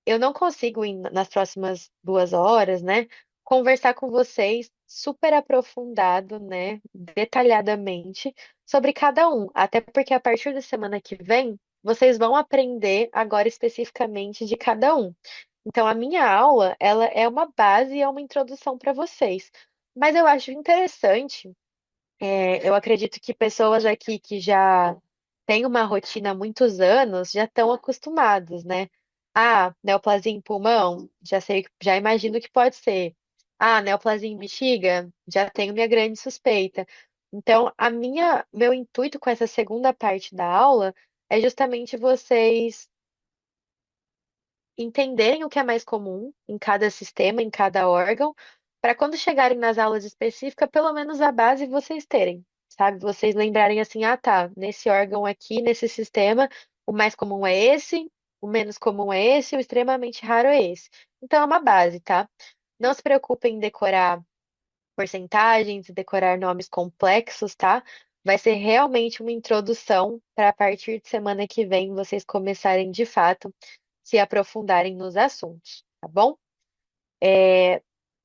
Eu não consigo, nas próximas 2 horas, né, conversar com vocês super aprofundado, né, detalhadamente sobre cada um, até porque a partir da semana que vem vocês vão aprender agora especificamente de cada um. Então, a minha aula, ela é uma base e é uma introdução para vocês. Mas eu acho interessante, eu acredito que pessoas aqui que já têm uma rotina há muitos anos já estão acostumados, né? Ah, neoplasia em pulmão, já sei, já imagino que pode ser. Ah, neoplasia em bexiga, já tenho minha grande suspeita. Então, meu intuito com essa segunda parte da aula é justamente vocês entenderem o que é mais comum em cada sistema, em cada órgão, para quando chegarem nas aulas específicas, pelo menos a base vocês terem, sabe? Vocês lembrarem assim, ah, tá, nesse órgão aqui, nesse sistema, o mais comum é esse, o menos comum é esse, o extremamente raro é esse. Então é uma base, tá? Não se preocupem em decorar porcentagens e decorar nomes complexos, tá? Vai ser realmente uma introdução para a partir de semana que vem vocês começarem de fato se aprofundarem nos assuntos, tá bom?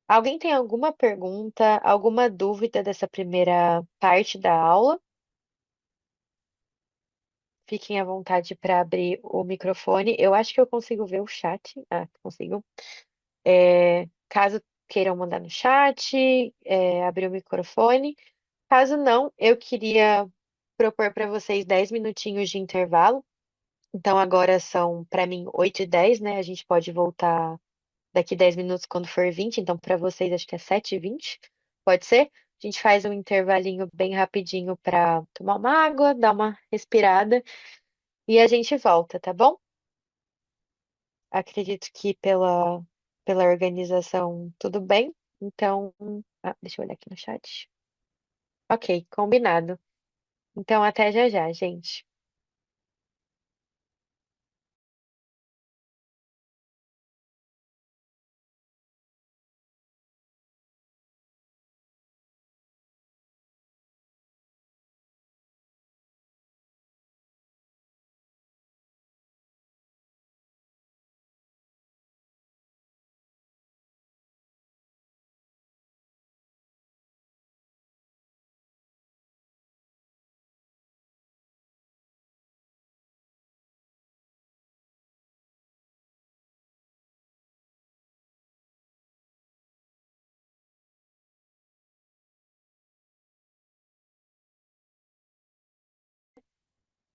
Alguém tem alguma pergunta, alguma dúvida dessa primeira parte da aula? Fiquem à vontade para abrir o microfone. Eu acho que eu consigo ver o chat. Ah, consigo. Caso queiram mandar no chat, abrir o microfone. Caso não, eu queria propor para vocês 10 minutinhos de intervalo. Então, agora são, para mim, 8h10, né? A gente pode voltar daqui 10 minutos quando for 20. Então, para vocês, acho que é 7h20. Pode ser? A gente faz um intervalinho bem rapidinho para tomar uma água, dar uma respirada e a gente volta, tá bom? Acredito que pela organização tudo bem. Então, deixa eu olhar aqui no chat. Ok, combinado. Então, até já já, gente.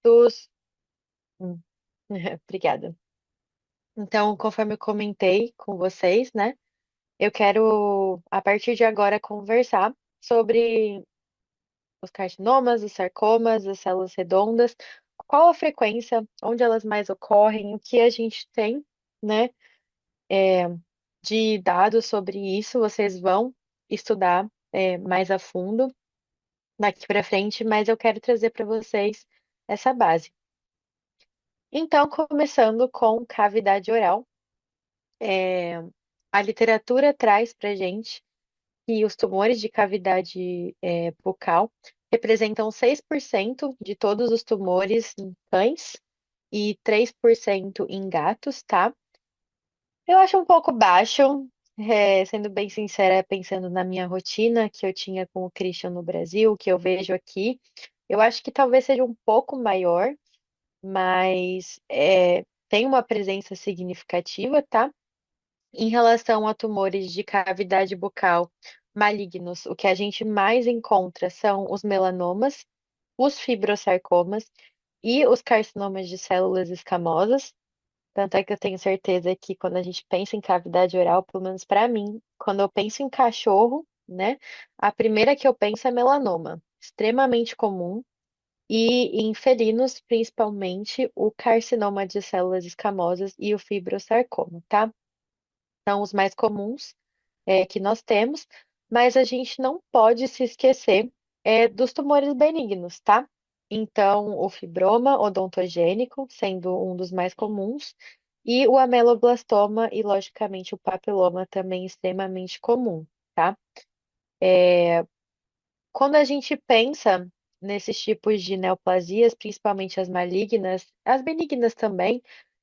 Dos... Hum, Obrigada. Então, conforme eu comentei com vocês, né? Eu quero, a partir de agora, conversar sobre os carcinomas, os sarcomas, as células redondas, qual a frequência, onde elas mais ocorrem, o que a gente tem, né, de dados sobre isso, vocês vão estudar, mais a fundo daqui para frente, mas eu quero trazer para vocês essa base. Então, começando com cavidade oral, é, a literatura traz para gente que os tumores de cavidade bucal representam 6% de todos os tumores em cães e 3% em gatos, tá? Eu acho um pouco baixo, sendo bem sincera, pensando na minha rotina que eu tinha com o Christian no Brasil, que eu vejo aqui. Eu acho que talvez seja um pouco maior, mas tem uma presença significativa, tá? Em relação a tumores de cavidade bucal malignos, o que a gente mais encontra são os melanomas, os fibrosarcomas e os carcinomas de células escamosas. Tanto é que eu tenho certeza que quando a gente pensa em cavidade oral, pelo menos para mim, quando eu penso em cachorro, né, a primeira que eu penso é melanoma, extremamente comum, e em felinos, principalmente, o carcinoma de células escamosas e o fibrosarcoma, tá? São os mais comuns que nós temos, mas a gente não pode se esquecer dos tumores benignos, tá? Então, o fibroma odontogênico, sendo um dos mais comuns, e o ameloblastoma e, logicamente, o papiloma também extremamente comum, tá? Quando a gente pensa nesses tipos de neoplasias, principalmente as malignas, as benignas também,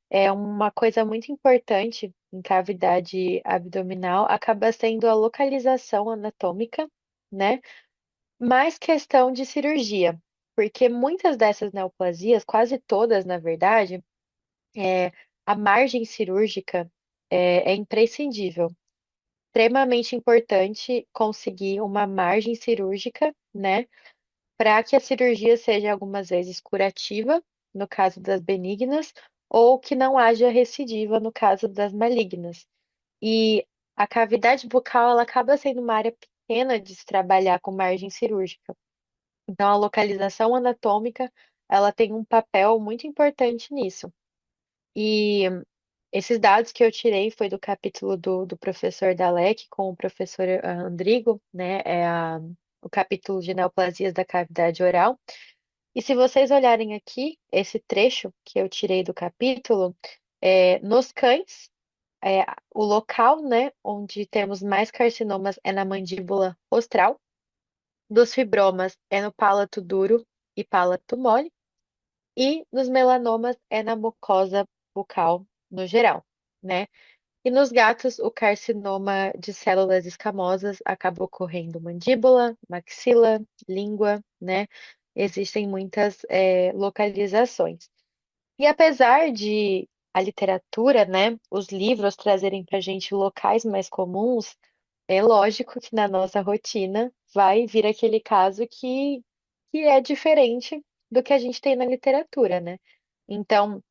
é uma coisa muito importante em cavidade abdominal, acaba sendo a localização anatômica, né? Mais questão de cirurgia, porque muitas dessas neoplasias, quase todas, na verdade, é, a margem cirúrgica é imprescindível. Extremamente importante conseguir uma margem cirúrgica, né? Para que a cirurgia seja algumas vezes curativa, no caso das benignas, ou que não haja recidiva, no caso das malignas. E a cavidade bucal, ela acaba sendo uma área pequena de se trabalhar com margem cirúrgica. Então, a localização anatômica, ela tem um papel muito importante nisso. E Esses dados que eu tirei foi do capítulo do professor Dalek com o professor Andrigo, né? O capítulo de neoplasias da cavidade oral. E se vocês olharem aqui, esse trecho que eu tirei do capítulo, nos cães, o local, né, onde temos mais carcinomas é na mandíbula rostral, dos fibromas é no palato duro e palato mole, e nos melanomas é na mucosa bucal no geral, né? E nos gatos, o carcinoma de células escamosas acaba ocorrendo mandíbula, maxila, língua, né? Existem muitas localizações. E apesar de a literatura, né, os livros trazerem para a gente locais mais comuns, é lógico que na nossa rotina vai vir aquele caso que é diferente do que a gente tem na literatura, né? Então,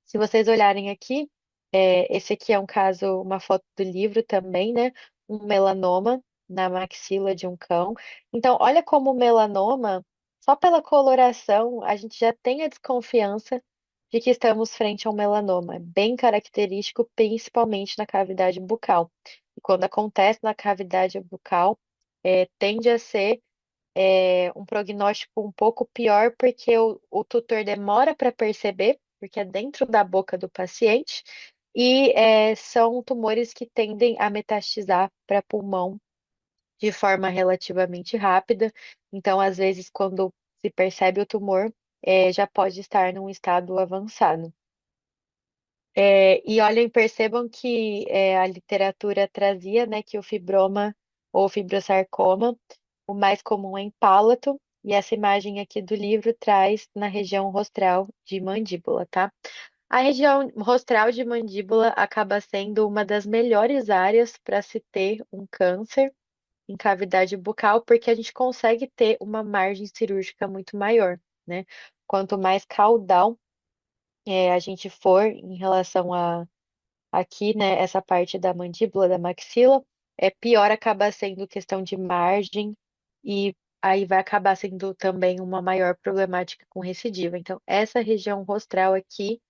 se vocês olharem aqui, esse aqui é um caso, uma foto do livro também, né? Um melanoma na maxila de um cão. Então, olha como o melanoma, só pela coloração, a gente já tem a desconfiança de que estamos frente a um melanoma. É bem característico, principalmente na cavidade bucal. E quando acontece na cavidade bucal, tende a ser um prognóstico um pouco pior, porque o tutor demora para perceber, porque é dentro da boca do paciente, e são tumores que tendem a metastizar para pulmão de forma relativamente rápida. Então, às vezes, quando se percebe o tumor, já pode estar num estado avançado. E olhem, percebam que a literatura trazia, né, que o fibroma ou fibrosarcoma, o mais comum é em palato, e essa imagem aqui do livro traz na região rostral de mandíbula, tá? A região rostral de mandíbula acaba sendo uma das melhores áreas para se ter um câncer em cavidade bucal, porque a gente consegue ter uma margem cirúrgica muito maior, né? Quanto mais caudal a gente for em relação a aqui, né, essa parte da mandíbula, da maxila, pior acaba sendo questão de margem e aí vai acabar sendo também uma maior problemática com recidiva. Então, essa região rostral aqui,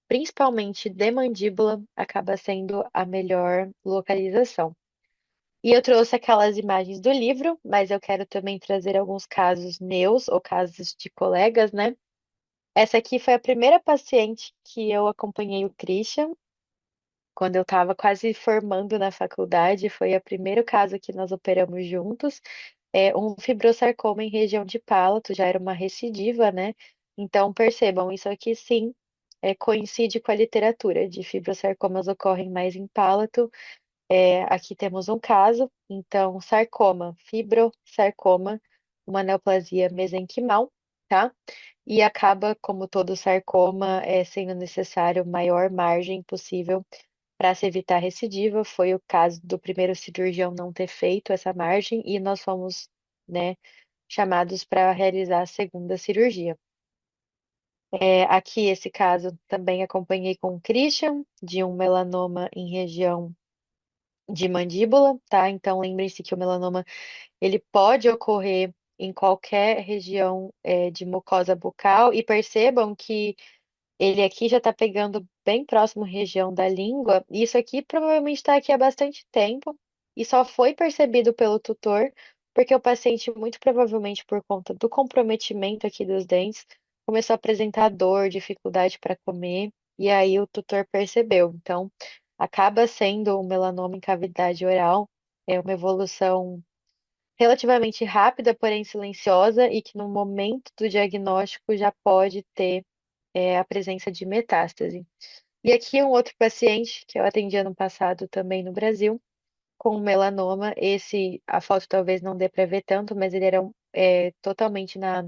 principalmente de mandíbula, acaba sendo a melhor localização. E eu trouxe aquelas imagens do livro, mas eu quero também trazer alguns casos meus ou casos de colegas, né? Essa aqui foi a primeira paciente que eu acompanhei o Christian, quando eu estava quase formando na faculdade, foi o primeiro caso que nós operamos juntos. Um fibrosarcoma em região de palato, já era uma recidiva, né? Então, percebam, isso aqui sim coincide com a literatura de fibrosarcomas ocorrem mais em palato. Aqui temos um caso, então, sarcoma, fibrosarcoma, uma neoplasia mesenquimal, tá? E acaba, como todo sarcoma, sendo necessário maior margem possível para se evitar recidiva. Foi o caso do primeiro cirurgião não ter feito essa margem e nós fomos, né, chamados para realizar a segunda cirurgia. Aqui, esse caso, também acompanhei com o Christian, de um melanoma em região de mandíbula, tá? Então, lembrem-se que o melanoma, ele pode ocorrer em qualquer região, de mucosa bucal, e percebam que ele aqui já está pegando bem próximo região da língua. E isso aqui provavelmente está aqui há bastante tempo e só foi percebido pelo tutor porque o paciente, muito provavelmente por conta do comprometimento aqui dos dentes, começou a apresentar dor, dificuldade para comer, e aí o tutor percebeu. Então, acaba sendo um melanoma em cavidade oral, é uma evolução relativamente rápida, porém silenciosa, e que no momento do diagnóstico já pode ter a presença de metástase. E aqui um outro paciente que eu atendi ano passado também no Brasil, com melanoma. A foto talvez não dê para ver tanto, mas ele era totalmente na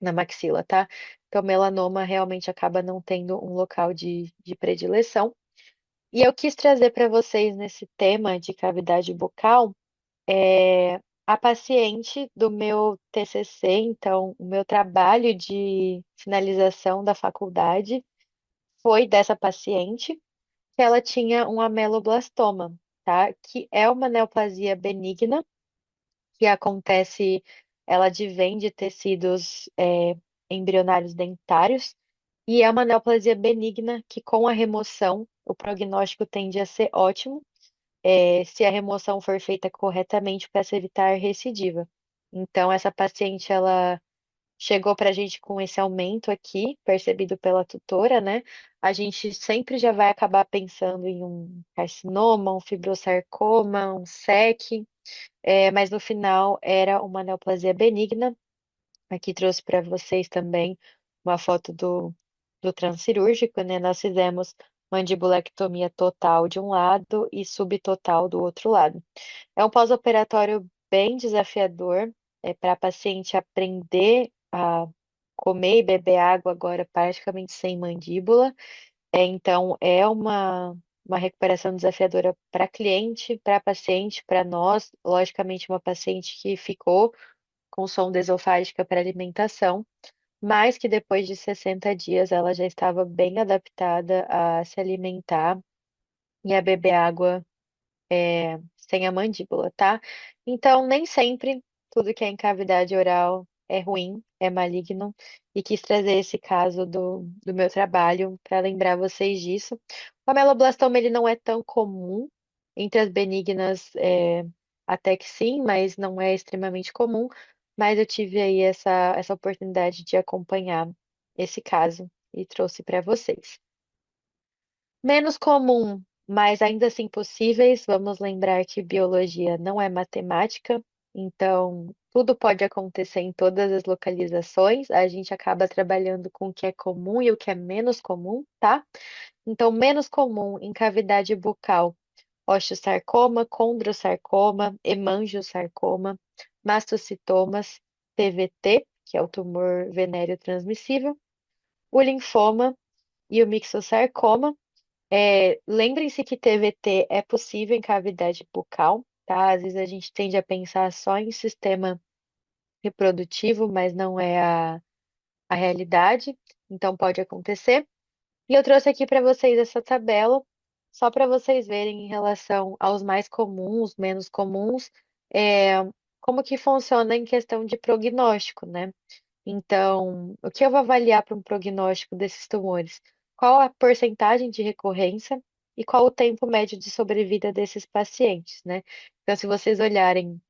maxila, tá? Então, melanoma realmente acaba não tendo um local de predileção. E eu quis trazer para vocês nesse tema de cavidade bucal, a paciente do meu TCC, então, o meu trabalho de finalização da faculdade foi dessa paciente que ela tinha um ameloblastoma, tá? Que é uma neoplasia benigna que acontece, ela advém de tecidos embrionários dentários e é uma neoplasia benigna que com a remoção o prognóstico tende a ser ótimo, se a remoção for feita corretamente para se evitar recidiva. Então, essa paciente, ela chegou para a gente com esse aumento aqui, percebido pela tutora, né? A gente sempre já vai acabar pensando em um carcinoma, um fibrosarcoma, um SEC, mas no final era uma neoplasia benigna. Aqui trouxe para vocês também uma foto do transcirúrgico, né? Nós fizemos mandibulectomia total de um lado e subtotal do outro lado. É um pós-operatório bem desafiador, para a paciente aprender a comer e beber água agora praticamente sem mandíbula. Então, é uma recuperação desafiadora para a cliente, para a paciente, para nós. Logicamente, uma paciente que ficou com sonda esofágica para alimentação, mas que depois de 60 dias ela já estava bem adaptada a se alimentar e a beber água sem a mandíbula, tá? Então, nem sempre tudo que é em cavidade oral é ruim, é maligno, e quis trazer esse caso do meu trabalho para lembrar vocês disso. O ameloblastoma ele não é tão comum entre as benignas, até que sim, mas não é extremamente comum. Mas eu tive aí essa oportunidade de acompanhar esse caso e trouxe para vocês. Menos comum, mas ainda assim possíveis. Vamos lembrar que biologia não é matemática, então tudo pode acontecer em todas as localizações. A gente acaba trabalhando com o que é comum e o que é menos comum, tá? Então, menos comum em cavidade bucal, osteosarcoma, condrosarcoma, hemangiosarcoma, mastocitomas, TVT, que é o tumor venéreo transmissível, o linfoma e o mixossarcoma. Lembrem-se que TVT é possível em cavidade bucal, tá? Às vezes a gente tende a pensar só em sistema reprodutivo, mas não é a realidade, então pode acontecer. E eu trouxe aqui para vocês essa tabela, só para vocês verem em relação aos mais comuns, menos comuns, é, como que funciona em questão de prognóstico, né? Então, o que eu vou avaliar para um prognóstico desses tumores? Qual a porcentagem de recorrência e qual o tempo médio de sobrevida desses pacientes, né? Então, se vocês olharem